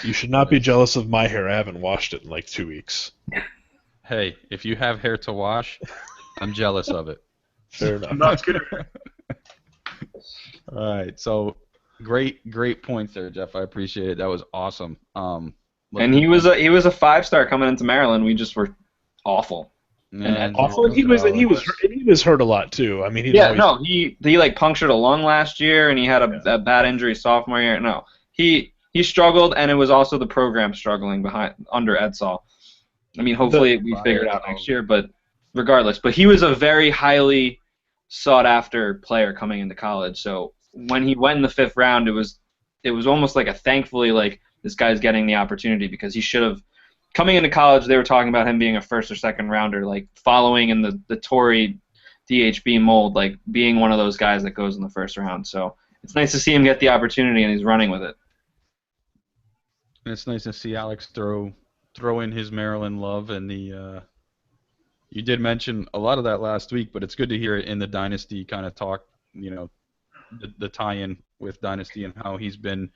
You should not be jealous of my hair. I haven't washed it in like 2 weeks. Hey, if you have hair to wash, I'm jealous of it. Fair enough. That's good. All right, so great points there, Jeff. I appreciate it. That was awesome. And he was a 5-star coming into Maryland. We just were awful. And Awful, and he was hurt a lot too. I mean, he like punctured a lung last year, and he had a bad injury sophomore year. No, he struggled, and it was also the program struggling under Edsall. I mean, hopefully we figure it out next year, but regardless. But he was a very highly sought-after player coming into college. So when he went in the 5th round, it was almost like thankfully like this guy's getting the opportunity, because he should have. Coming into college, they were talking about him being a 1st or 2nd rounder, like following in the Torrey DHB mold, like being one of those guys that goes in the 1st round. So it's nice to see him get the opportunity, and he's running with it. And it's nice to see Alex throw in his Maryland love, and the you did mention a lot of that last week, but it's good to hear it in the Dynasty kind of talk, the tie-in with Dynasty and how he's been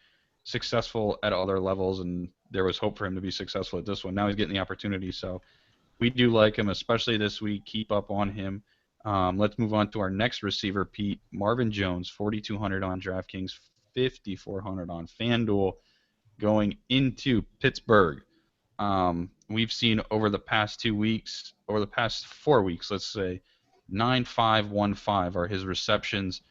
successful at other levels, and there was hope for him to be successful at this one. Now he's getting the opportunity, so we do like him, especially this week. Keep up on him. Let's move on to our next receiver, Pete. Marvin Jones, 4,200 on DraftKings, 5,400 on FanDuel, going into Pittsburgh. We've seen over the past 4 weeks, let's say, 9-5-1-5 are his receptions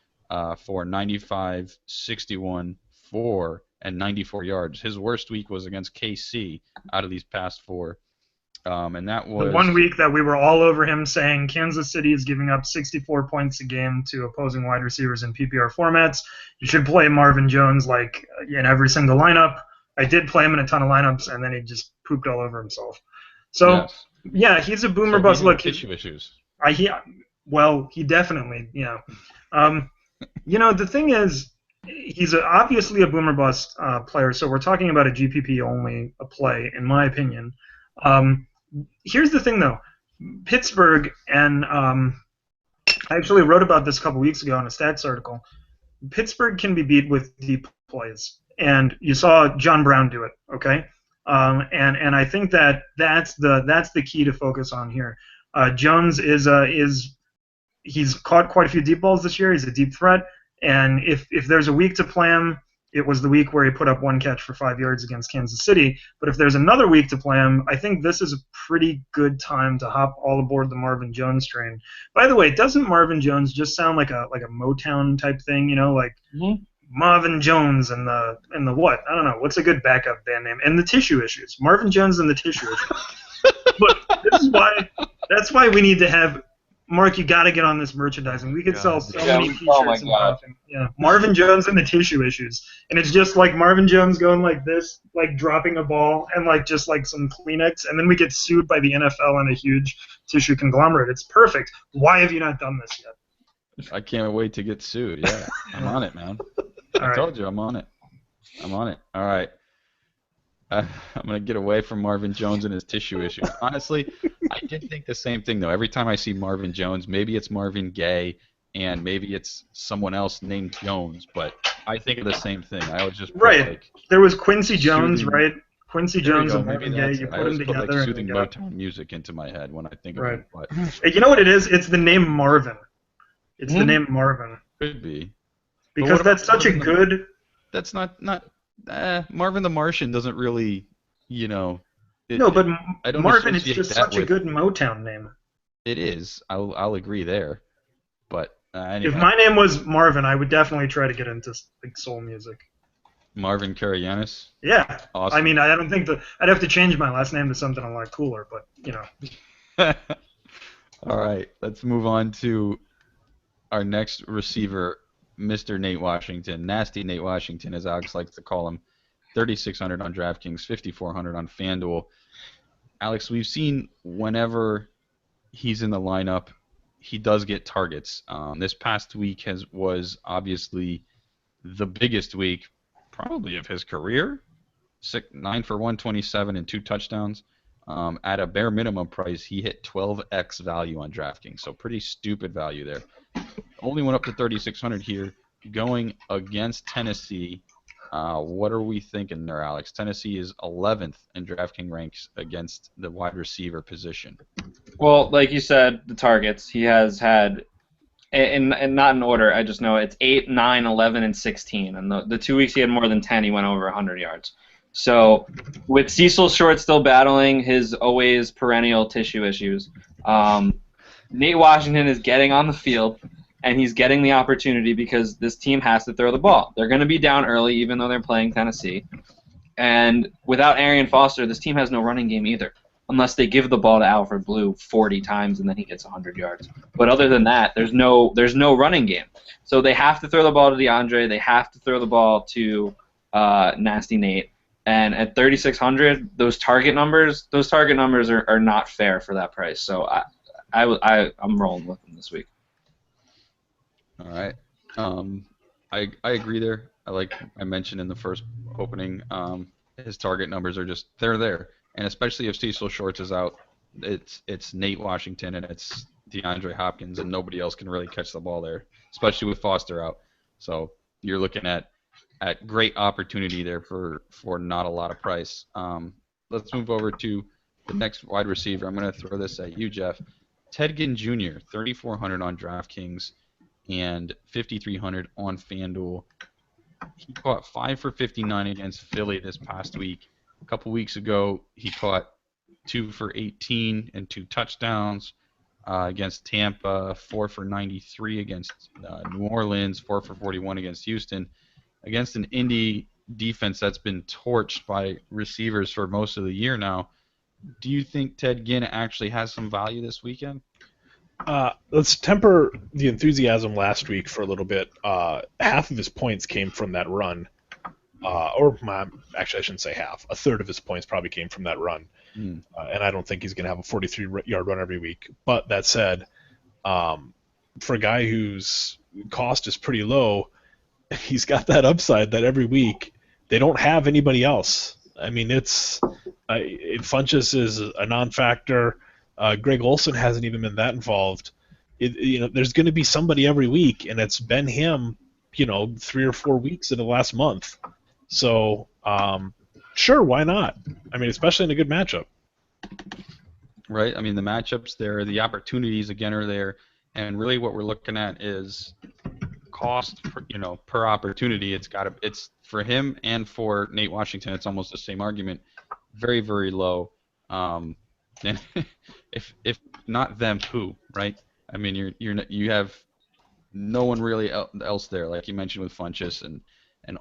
for 95, 61, 4, and 94 yards. His worst week was against KC out of these past 4. And that was the 1 week that we were all over him saying Kansas City is giving up 64 points a game to opposing wide receivers in PPR formats. You should play Marvin Jones like in every single lineup. I did play him in a ton of lineups, and then he just pooped all over himself. So, yes. Yeah, he's a boomer bust. Look, tissue issues. He definitely, the thing is, he's obviously a boomer bust player, so we're talking about a GPP only play, in my opinion. Here's the thing, though. Pittsburgh, and I actually wrote about this a couple weeks ago in a stats article. Pittsburgh can be beat with deep plays, and you saw John Brown do it. Okay, and I think that's the key to focus on here. Jones he's caught quite a few deep balls this year. He's a deep threat. And if there's a week to play him, it was the week where he put up 1 catch for 5 yards against Kansas City. But if there's another week to play him, I think this is a pretty good time to hop all aboard the Marvin Jones train. By the way, doesn't Marvin Jones just sound like a Motown type thing? Marvin Jones and the what? I don't know. What's a good backup band name? And the Tissue Issues. Marvin Jones and the Tissue Issues. But that's why we need to have Mark, you got to get on this merchandising. We could sell so many Oh my T-shirts and god. stuff. And, yeah, Marvin Jones and the tissue issues, and it's just like Marvin Jones going like this, like dropping a ball, and like just like some Kleenex, and then we get sued by the NFL and a huge tissue conglomerate. It's perfect. Why have you not done this yet? I can't wait to get sued. Yeah, I'm on it, man. All I right. told you I'm on it. I'm on it. All right. I'm going to get away from Marvin Jones and his tissue issues. Honestly, I did think the same thing, though. Every time I see Marvin Jones, maybe it's Marvin Gaye and maybe it's someone else named Jones, but I think of the same thing. I always just put, Right. like, There was Quincy Jones, soothing- right? Quincy there we Jones go. and Maybe Marvin Gaye. that's You it. I put them always put, like, together, and you soothing got Motown music into my head when I think of right. him. But You know what it is? It's the name Marvin. It's the name Marvin could be. because what that's about such a Marvin good. That's not Marvin the Martian doesn't really, No, but I don't Marvin, it's associate just that such a with. good Motown name. It is. I'll agree there. But If anyway, my name was Marvin, I would definitely try to get into like soul music. Marvin Karayanis. Yeah, Awesome. I mean, I don't think that I'd have to change my last name to something a lot cooler, but All right, let's move on to our next receiver, Mr. Nate Washington, Nasty Nate Washington, as Alex likes to call him. 3,600 on DraftKings, 5,400 on FanDuel. Alex, we've seen whenever he's in the lineup, he does get targets. This past week was obviously the biggest week, probably of his career. 9 for 127 and 2 touchdowns. At a bare minimum price, he hit 12x value on DraftKings, so pretty stupid value there. Only went up to 3,600 here, going against Tennessee. What are we thinking there, Alex? Tennessee is 11th in DraftKings ranks against the wide receiver position. Well, like you said, the targets he has had, and not in order. I just know it's 8, 9, 11, and 16. And the 2 weeks he had more than 10, he went over 100 yards. So with Cecil Short still battling his always perennial tissue issues, Nate Washington is getting on the field, and he's getting the opportunity because this team has to throw the ball. They're going to be down early, even though they're playing Tennessee. And without Arian Foster, this team has no running game either, unless they give the ball to Alfred Blue 40 times and then he gets 100 yards. But other than that, there's no running game. So they have to throw the ball to DeAndre. They have to throw the ball to Nasty Nate. And at 3,600, those target numbers are not fair for that price. So I'm rolling with them this week. All right. I agree there. Like I mentioned in the first opening, his target numbers are just they're there, and especially if Cecil Shorts is out, it's Nate Washington and it's DeAndre Hopkins, and nobody else can really catch the ball there, especially with Foster out. So you're looking at great opportunity there for not a lot of price. Let's move over to the next wide receiver. I'm going to throw this at you, Jeff. Ted Ginn Jr., 3,400 on DraftKings and 5,300 on FanDuel. He caught 5 for 59 against Philly this past week. A couple weeks ago, he caught 2 for 18 and 2 touchdowns against Tampa, 4 for 93 against New Orleans, 4 for 41 against Houston. Against an Indy defense that's been torched by receivers for most of the year now, do you think Ted Ginn actually has some value this weekend? Let's temper the enthusiasm last week for a little bit. Half of his points came from that run. Actually, I shouldn't say half. A third of his points probably came from that run. And I don't think he's going to have a 43-yard run every week. But that said, for a guy whose cost is pretty low, he's got that upside that every week they don't have anybody else. I mean, Funchess is a non-factor. Greg Olsen hasn't even been that involved. There's going to be somebody every week, and it's been him, 3 or 4 weeks in the last month. So, sure, why not? I mean, especially in a good matchup. Right. I mean, the matchups there, the opportunities again are there, and really what we're looking at is cost per opportunity. It's for him and for Nate Washington. It's almost the same argument. Very, very low. And if not them, who? Right? I mean, you have no one really else there, like you mentioned with Funchess and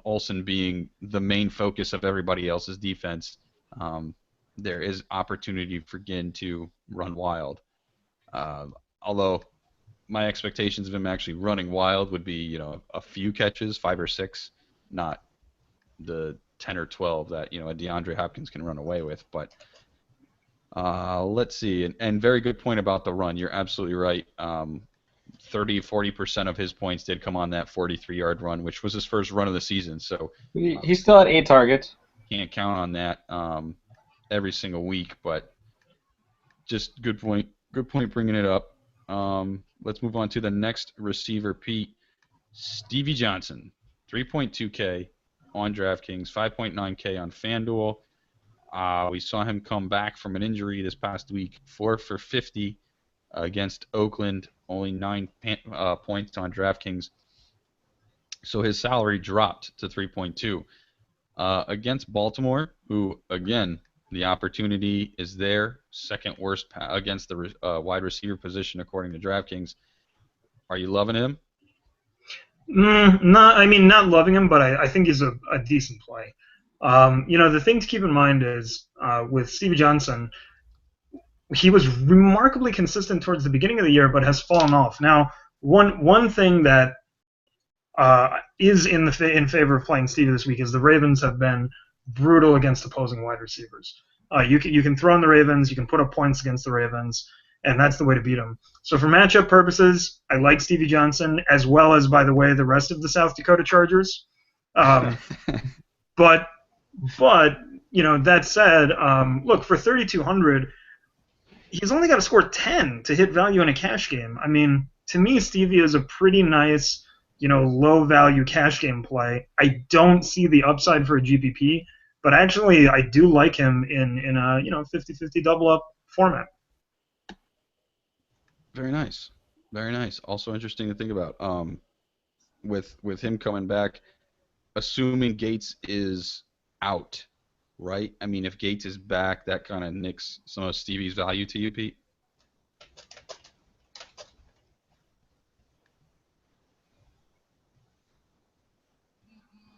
Olsen being the main focus of everybody else's defense. There is opportunity for Ginn to run wild. Although my expectations of him actually running wild would be, a few catches, 5 or 6, not the 10 or 12 that, a DeAndre Hopkins can run away with. But let's see. And very good point about the run. You're absolutely right. 40% of his points did come on that 43-yard run, which was his first run of the season. So He still had 8 targets. Can't count on that every single week, but just good point. Good point bringing it up. Let's move on to the next receiver, Pete. Stevie Johnson, 3.2K on DraftKings, 5.9K on FanDuel. We saw him come back from an injury this past week, 4 for 50 against Oakland, only 9 points on DraftKings. So his salary dropped to 3.2. Against Baltimore, who, again, the opportunity is there, second worst against the wide receiver position according to DraftKings. Are you loving him? Not loving him, but I think he's a decent play. The thing to keep in mind is with Stevie Johnson, he was remarkably consistent towards the beginning of the year, but has fallen off. Now, one thing that is in favor of playing Stevie this week is the Ravens have been brutal against opposing wide receivers. You can throw in the Ravens, you can put up points against the Ravens, and that's the way to beat them. So for matchup purposes, I like Stevie Johnson, as well as, by the way, the rest of the South Dakota Chargers. But that said, look, for 3,200, he's only got to score 10 to hit value in a cash game. I mean, to me, Stevie is a pretty nice, low-value cash game play. I don't see the upside for a GPP, but actually I do like him in a 50-50 double-up format. Very nice. Very nice. Also interesting to think about. With him coming back, assuming Gates is out, right? I mean, if Gates is back, that kind of nicks some of Stevie's value to you, Pete.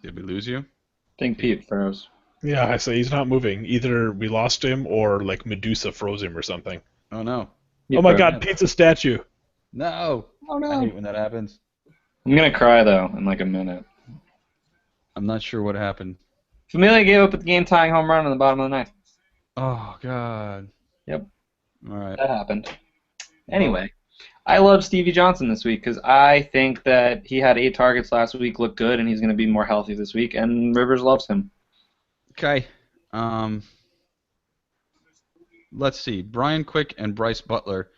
Did we lose you? I think Pete froze. Yeah, I say he's not moving. Either we lost him or like Medusa froze him or something. Oh no. Oh my God, Pete's a statue. No. Oh no. I hate when that happens. I'm gonna cry though in like a minute. I'm not sure what happened. Familia gave up at the game-tying home run in the bottom of the ninth. Oh God. Yep. All right. That happened. Anyway, I love Stevie Johnson this week because I think that he had 8 targets last week, looked good, and he's going to be more healthy this week, and Rivers loves him. Okay. Let's see. Brian Quick and Bryce Butler,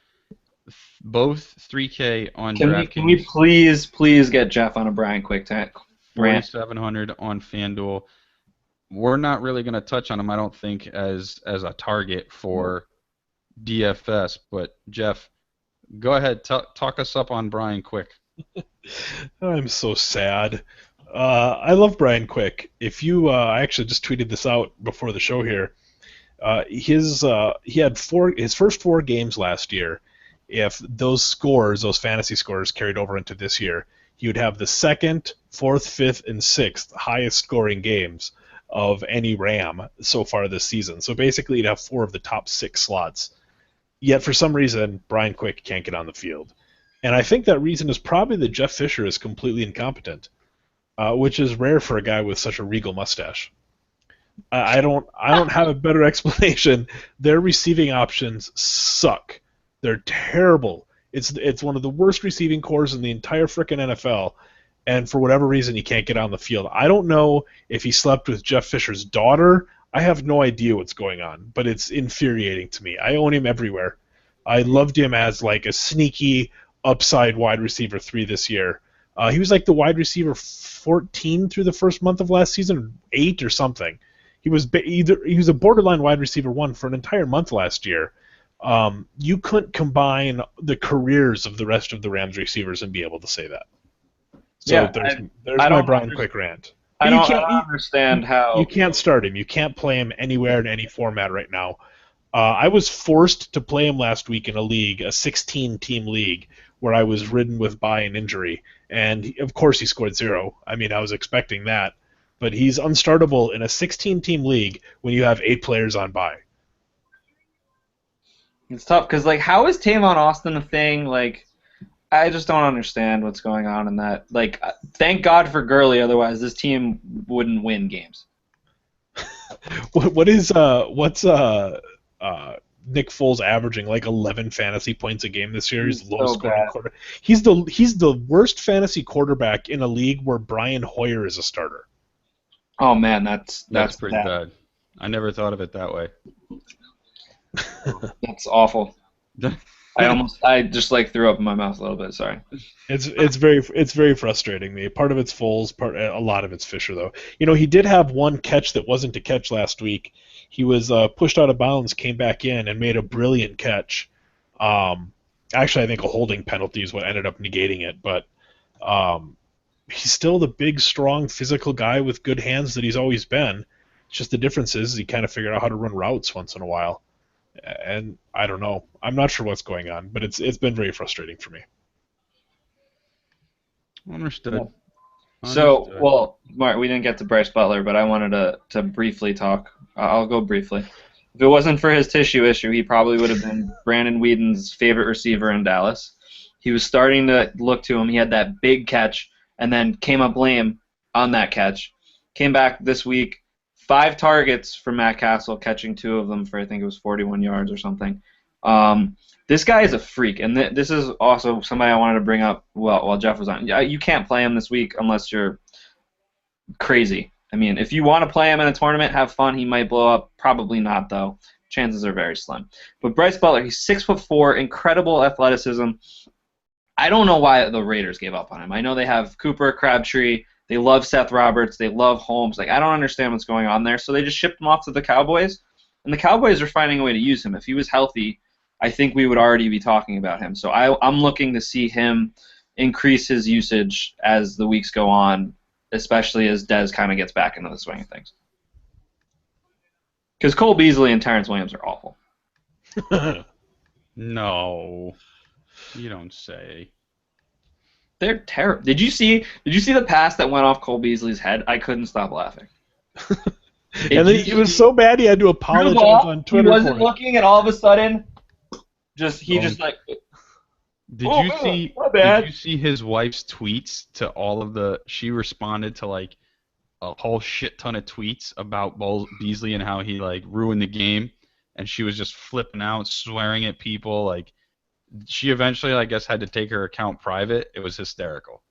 both 3K on DraftKings. Can we please get Jeff on a Brian Quick rant? 4,700 on FanDuel. We're not really going to touch on him, I don't think, as a target for DFS. But Jeff, go ahead, talk us up on Brian Quick. I'm so sad. I love Brian Quick. If you, I actually just tweeted this out before the show here. He had his first 4 games last year. If those fantasy scores, carried over into this year, he would have the 2nd, 4th, 5th, and 6th highest scoring games of any Ram so far this season. So basically, he'd have 4 of the top 6 slots. Yet for some reason, Brian Quick can't get on the field, and I think that reason is probably that Jeff Fisher is completely incompetent, which is rare for a guy with such a regal mustache. I don't have a better explanation. Their receiving options suck. They're terrible. It's one of the worst receiving cores in the entire frickin' NFL, and for whatever reason, he can't get on the field. I don't know if he slept with Jeff Fisher's daughter. I have no idea what's going on, but it's infuriating to me. I own him everywhere. I loved him as like a sneaky upside wide receiver 3 this year. He was like the wide receiver 14 through the first month of last season, 8 or something. He was a borderline wide receiver 1 for an entire month last year. You couldn't combine the careers of the rest of the Rams receivers and be able to say that. So yeah, there's my Brian Quick rant. I don't understand how... You can't start him. You can't play him anywhere in any format right now. I was forced to play him last week in a league, a 16-team league, where I was ridden with bye and injury. And, of course, he scored 0. I mean, I was expecting that. But he's unstartable in a 16-team league when you have 8 players on bye. It's tough, because, like, how is Tavon Austin a thing? Like, I just don't understand what's going on in that. Like, thank God for Gurley, otherwise this team wouldn't win games. What's Nick Foles averaging? Like 11 fantasy points a game this year. He's He's low so scoring bad. quarter. He's the worst fantasy quarterback in a league where Brian Hoyer is a starter. Oh man, that's That's pretty bad. bad. I never thought of it that way. That's awful. I just like threw up in my mouth a little bit. Sorry. It's very frustrating me. Part of it's Foles, a lot of it's Fisher though. He did have one catch that wasn't a catch last week. He was pushed out of bounds, came back in, and made a brilliant catch. Actually, I think a holding penalty is what ended up negating it. But he's still the big, strong, physical guy with good hands that he's always been. It's just the difference is he kind of figured out how to run routes once in a while. And I don't know. I'm not sure what's going on, but it's been very frustrating for me. Understood. So, Understood. well, Mark, we didn't get to Bryce Butler, but I wanted to briefly talk. I'll go briefly. If it wasn't for his tissue issue, he probably would have been Brandon Whedon's favorite receiver in Dallas. He was starting to look to him. He had that big catch and then came up lame on that catch. Came back this week, 5 targets for Matt Castle, catching 2 of them for I think it was 41 yards or something. This guy is a freak, and this is also somebody I wanted to bring up while Jeff was on. You can't play him this week unless you're crazy. I mean, if you want to play him in a tournament, have fun. He might blow up. Probably not, though. Chances are very slim. But Bryce Butler, he's 6'4", incredible athleticism. I don't know why the Raiders gave up on him. I know they have Cooper, Crabtree. They love Seth Roberts. They love Holmes. Like, I don't understand what's going on there. So they just shipped him off to the Cowboys, and the Cowboys are finding a way to use him. If he was healthy, I think we would already be talking about him. So I'm looking to see him increase his usage as the weeks go on, especially as Dez kind of gets back into the swing of things. Because Cole Beasley and Terrence Williams are awful. No, you don't say. They're terrible. Did you see the pass that went off Cole Beasley's head? I couldn't stop laughing. And then he was so bad he had to apologize on Twitter. He wasn't looking, and all of a sudden, just like. Did you see his wife's tweets to all of the? She responded to like a whole shit ton of tweets about Beasley and how he like ruined the game, and she was just flipping out, swearing at people. Like she eventually, I guess, had to take her account private. It was hysterical.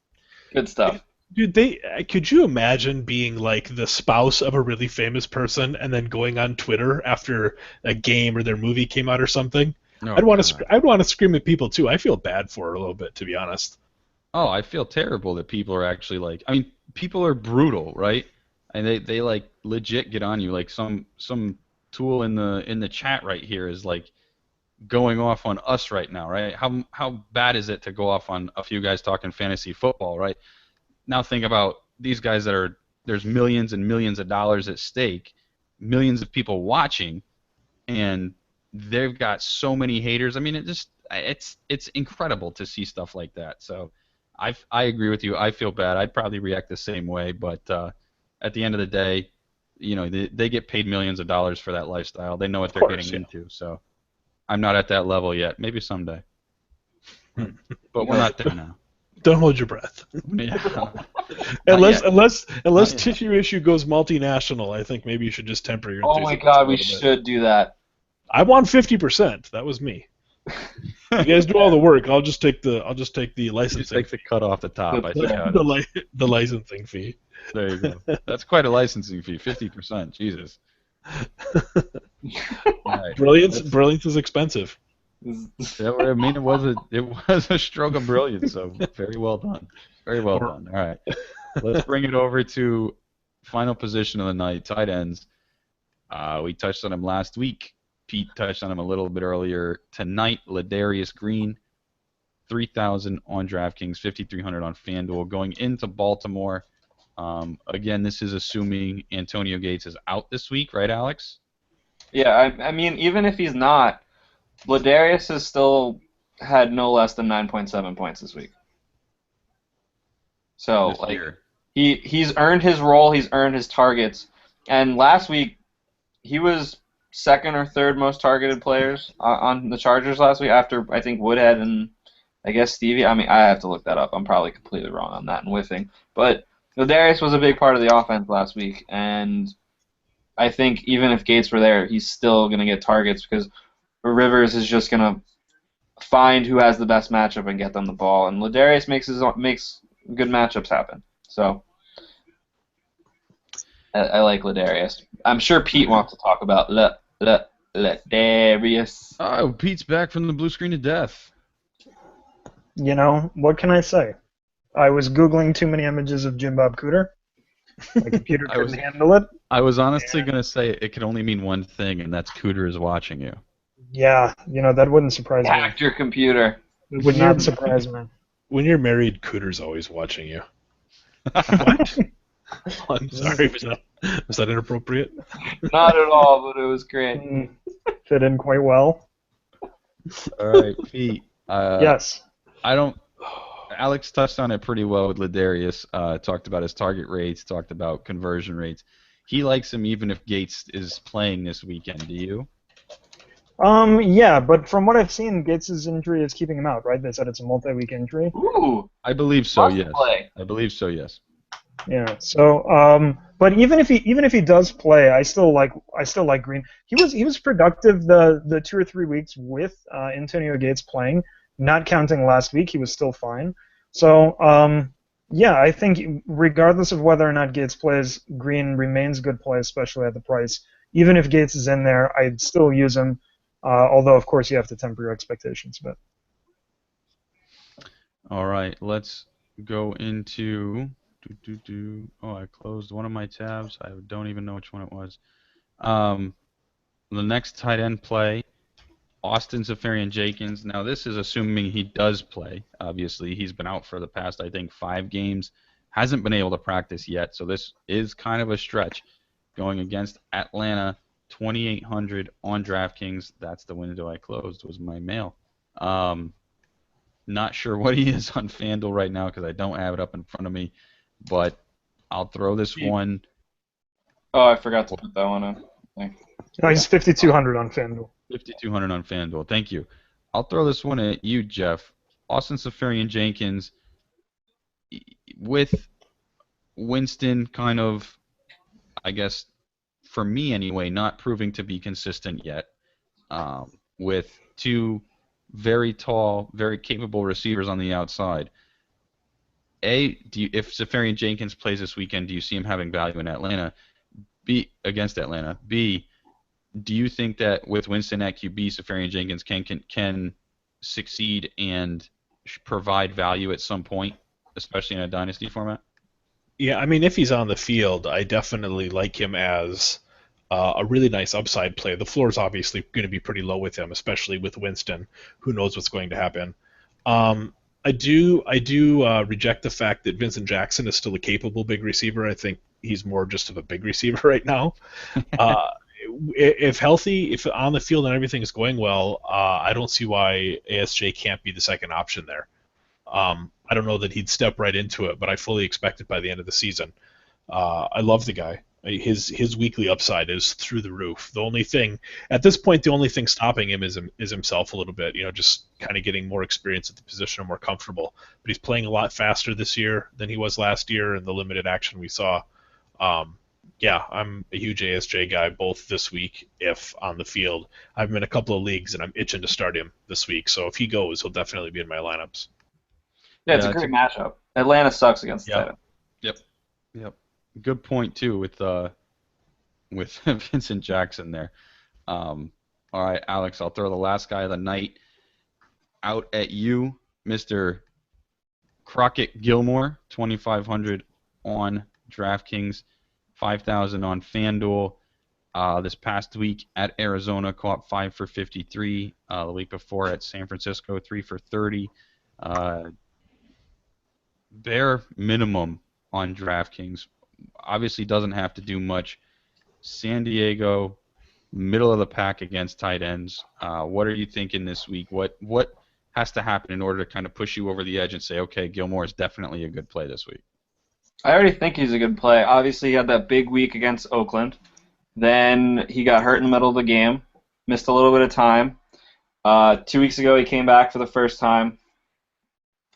Good stuff. Dude, could you imagine being like the spouse of a really famous person and then going on Twitter after a game or their movie came out or something? No, I'd want to scream at people too. I feel bad for her a little bit, to be honest. Oh, I feel terrible that people are actually like. I mean, people are brutal, right? And they like legit get on you. Like some tool in the chat right here is like going off on us right now, right? How bad is it to go off on a few guys talking fantasy football, right? Now think about these guys there's millions and millions of dollars at stake, millions of people watching, and they've got so many haters. I mean, it's incredible to see stuff like that. So I agree with you. I feel bad. I'd probably react the same way, but at the end of the day, they get paid millions of dollars for that lifestyle. They know what they're getting into. So I'm not at that level yet. Maybe someday. But we're not there now. Don't hold your breath. Yeah. Unless tissue issue goes multinational, I think maybe you should just temper your Oh my God, we should do that. I want 50%. That was me. You guys do all the work. I'll just take the licensing. Just take the cut off the top. I think the licensing fee. There you go. That's quite a licensing fee. 50%. Jesus. Right. Brilliance is expensive. Yeah, I mean, it was a stroke of brilliance. So very well done. Very well done. All right. Let's bring it over to final position of the night, tight ends. We touched on him last week. Pete touched on him a little bit earlier tonight. Ladarius Green, 3,000 on DraftKings, 5,300 on FanDuel. Going into Baltimore. Again, this is assuming Antonio Gates is out this week, right, Alex? Yeah, I mean, even if he's not, Ladarius has still had no less than 9.7 points this week. So This like year. he's earned his role, he's earned his targets, and last week he was second or third most targeted players on the Chargers last week after I think Woodhead and I guess Stevie. I mean, I have to look that up. I'm probably completely wrong on that and whiffing. But Ladarius was a big part of the offense last week, and I think even if Gates were there, he's still going to get targets because Rivers is just going to find who has the best matchup and get them the ball. And Ladarius makes good matchups happen. So I like Ladarius. I'm sure Pete wants to talk about Ladarius. Oh, Pete's back from the blue screen of death. You know, what can I say? I was Googling too many images of Jim Bob Cooter. My computer couldn't handle it. I was honestly going to say it could only mean one thing, and that's Cooter is watching you. Yeah, you know, that wouldn't surprise me. Hacked your computer. It would not surprise me. When you're married, Cooter's always watching you. What? I'm sorry, was that inappropriate? Not at all, but it was great. Fit in quite well. All right, Pete. Yes. Alex touched on it pretty well with Ladarius. Talked about his target rates, talked about conversion rates. He likes him even if Gates is playing this weekend. Do you? Yeah, but from what I've seen, Gates' injury is keeping him out, right? They said it's a multi-week injury. Ooh. I believe so. Must Yes. play. I believe so. Yes. Yeah. So, but even if he does play, I still like Green. He was productive the 2 or 3 weeks with Antonio Gates playing. Not counting last week, he was still fine. So, yeah, I think regardless of whether or not Gates plays, Green remains a good play, especially at the price. Even if Gates is in there, I'd still use him. Although, of course, you have to temper your expectations a bit. All right, let's go into. Oh, I closed one of my tabs. I don't even know which one it was. The next tight end play, Austin Seferian-Jenkins. Now, this is assuming he does play. Obviously, he's been out for the past, I think, 5 games. Hasn't been able to practice yet, so this is kind of a stretch. Going against Atlanta, 2,800 on DraftKings. That's the window I closed, was my mail. Not sure what he is on FanDuel right now because I don't have it up in front of me, but I'll throw this one. Oh, I forgot to put that one in. No, he's 5,200 on FanDuel. 5,200 on FanDuel. Thank you. I'll throw this one at you, Jeff. Austin Seferian-Jenkins with Winston kind of, I guess, for me anyway, not proving to be consistent yet. With 2 very tall, very capable receivers on the outside. If Seferian-Jenkins plays this weekend, do you see him having value in Atlanta? Against Atlanta. B, do you think that with Winston at QB, Seferian-Jenkins can succeed and provide value at some point, especially in a dynasty format? Yeah, I mean, if he's on the field, I definitely like him as a really nice upside play. The floor is obviously going to be pretty low with him, especially with Winston. Who knows what's going to happen? I do reject the fact that Vincent Jackson is still a capable big receiver. I think he's more just of a big receiver right now. If healthy, if on the field and everything is going well, I don't see why ASJ can't be the second option there. I don't know that he'd step right into it, but I fully expect it by the end of the season. I love the guy. His weekly upside is through the roof. The only thing at this point, the only thing stopping him is himself a little bit. You know, just kind of getting more experience at the position and more comfortable. But he's playing a lot faster this year than he was last year in the limited action we saw. Yeah, I'm a huge ASJ guy both this week, if on the field. I'm in a couple of leagues and I'm itching to start him this week. So if he goes, he'll definitely be in my lineups. Yeah, it's a great matchup. Atlanta sucks against the Titans. Yep. Good point too with Vincent Jackson there. All right, Alex, I'll throw the last guy of the night out at you, Mr. Crockett Gilmore, 2,500 on DraftKings, 5,000 on FanDuel. This past week at Arizona, caught 5 for 53. The week before at San Francisco, 3 for 30. Bare minimum on DraftKings. Obviously doesn't have to do much. San Diego, middle of the pack against tight ends. What are you thinking this week? What has to happen in order to kind of push you over the edge and say, okay, Gilmore is definitely a good play this week? I already think he's a good play. Obviously, he had that big week against Oakland. Then he got hurt in the middle of the game, missed a little bit of time. 2 weeks ago, he came back for the first time.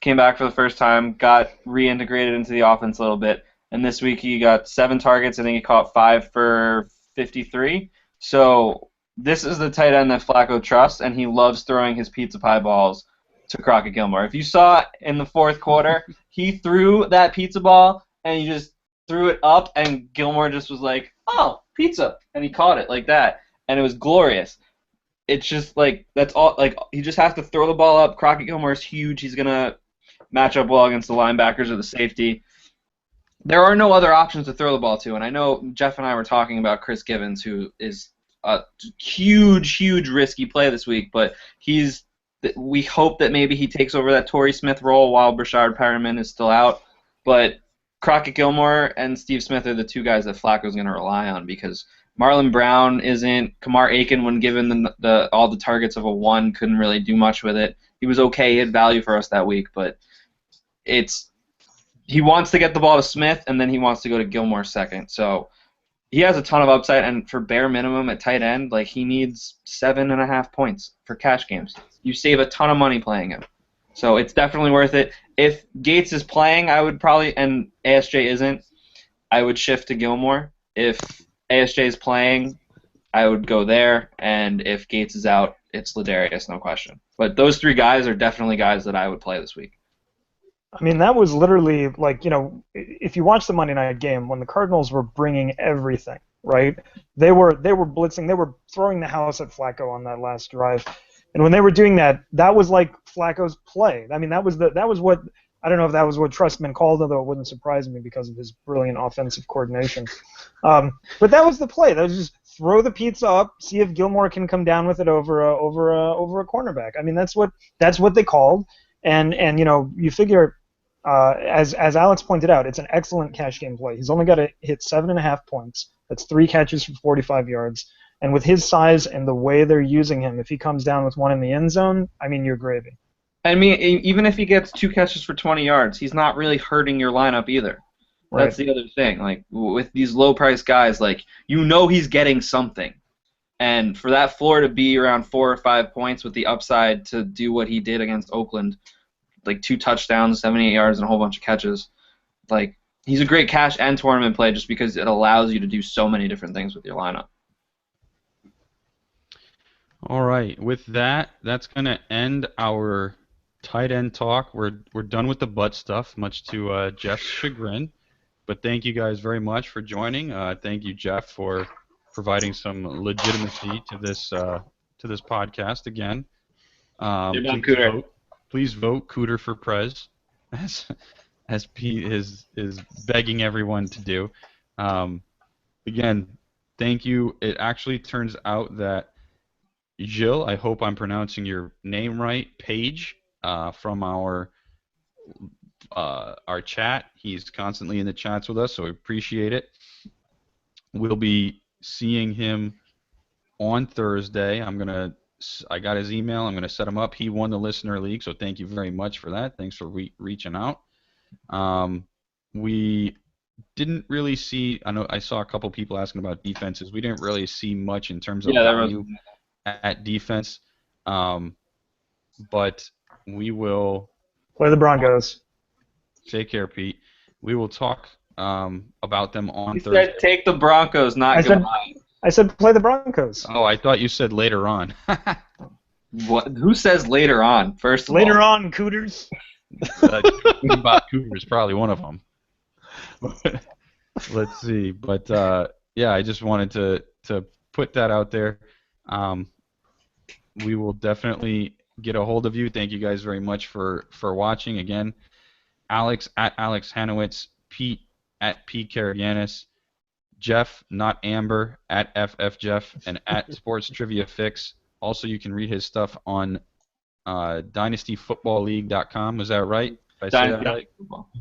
came back for the first time, got reintegrated into the offense a little bit, and this week he got 7 targets. I think he caught 5 for 53. So this is the tight end that Flacco trusts, and he loves throwing his pizza pie balls to Crockett Gilmore. If you saw in the fourth quarter, he threw that pizza ball, and he just threw it up, and Gilmore just was like, oh, pizza, and he caught it like that, and it was glorious. It's just like, that's all, like, he just has to throw the ball up. Crockett Gilmore is huge. He's going to match up well against the linebackers or the safety. There are no other options to throw the ball to, and I know Jeff and I were talking about Chris Givens, who is a huge risky play this week, but we hope that maybe he takes over that Torrey Smith role while Brashard Perriman is still out. But Crockett Gilmore and Steve Smith are the 2 guys that Flacco's going to rely on, because Marlon Brown isn't. Kamar Aiken, when given all the targets of a 1, couldn't really do much with it. He was okay. He had value for us that week, but he wants to get the ball to Smith, and then he wants to go to Gilmore second. So he has a ton of upside, and for bare minimum at tight end, like, he needs 7.5 points for cash games. You save a ton of money playing him. So it's definitely worth it. If Gates is playing, I would probably, and ASJ isn't, I would shift to Gilmore. If ASJ is playing, I would go there, and if Gates is out, it's Ladarius, no question. But those 3 guys are definitely guys that I would play this week. I mean, that was literally like, if you watch the Monday night game, when the Cardinals were bringing everything, right? They were blitzing, they were throwing the house at Flacco on that last drive. And when they were doing that, that was like Flacco's play. I mean, that was what, I don't know if that was what Trustman called, although it wouldn't surprise me because of his brilliant offensive coordination. But that was the play. That was just throw the pizza up, see if Gilmore can come down with it over a cornerback. I mean, that's what they called. And you figure, as Alex pointed out, it's an excellent cash game play. He's only got to hit 7.5 points. That's 3 catches for 45 yards. And with his size and the way they're using him, if he comes down with 1 in the end zone, I mean, you're gravy. I mean, even if he gets 2 catches for 20 yards, he's not really hurting your lineup either. Right. That's the other thing. Like, with these low-priced guys, like, he's getting something. And for that floor to be around 4 or 5 points with the upside to do what he did against Oakland, like 2 touchdowns, 78 yards, and a whole bunch of catches, like, he's a great cash and tournament play just because it allows you to do so many different things with your lineup. All right. With that, that's going to end our tight end talk. We're done with the butt stuff, much to Jeff's chagrin. But thank you guys very much for joining. Thank you, Jeff, for providing some legitimacy to this podcast again. Please vote Cooter for Prez, as Pete is begging everyone to do. Again, thank you. It actually turns out that Gilles, I hope I'm pronouncing your name right, Page, from our chat. He's constantly in the chats with us, so we appreciate it. We'll be seeing him on Thursday. I got his email. I'm gonna set him up. He won the listener league, so thank you very much for that. Thanks for reaching out. We didn't really see. I know I saw a couple people asking about defenses. We didn't really see much in terms of value at defense, but we will play the Broncos. Take care, Pete. We will talk about them on You Thursday. said take the Broncos, not goodbye. I said play the Broncos. Oh, I thought you said later on. What? Who says later on? First of later all. on, Cooters. Bob Cooper is probably one of them. Let's see, but yeah, I just wanted to put that out there. We will definitely get a hold of you. Thank you guys very much for watching. Again, Alex at Alex Hanowitz, Pete at Pete Karagianis, Jeff, not Amber, at FFJeff, and at Sports Trivia Fix. Also, you can read his stuff on DynastyFootballLeague.com. Was that right? Did I say that right?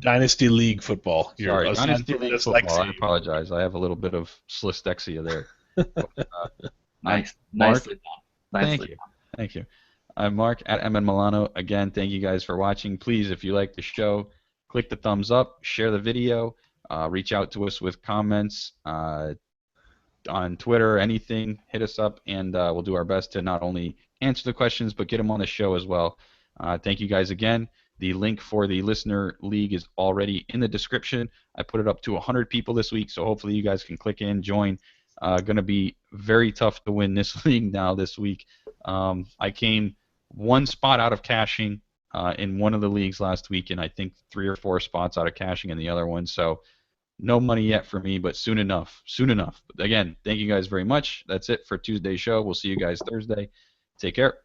Dynasty League Football. Sorry, Dynasty League Football. I apologize. I have a little bit of dyslexia there. But, Nice. Mark, Nicely done. Thank you. I'm Mark at MN Milano. Again, thank you guys for watching. Please, if you like the show, click the thumbs up, share the video, reach out to us with comments on Twitter, anything. Hit us up, and we'll do our best to not only answer the questions but get them on the show as well. Thank you guys again. The link for the listener league is already in the description. I put it up to 100 people this week, so hopefully you guys can click in, join. Going to be very tough to win this league now this week. I came one spot out of cashing in one of the leagues last week, and I think 3 or 4 spots out of cashing in the other one. So no money yet for me, but soon enough. Soon enough. But again, thank you guys very much. That's it for Tuesday's show. We'll see you guys Thursday. Take care.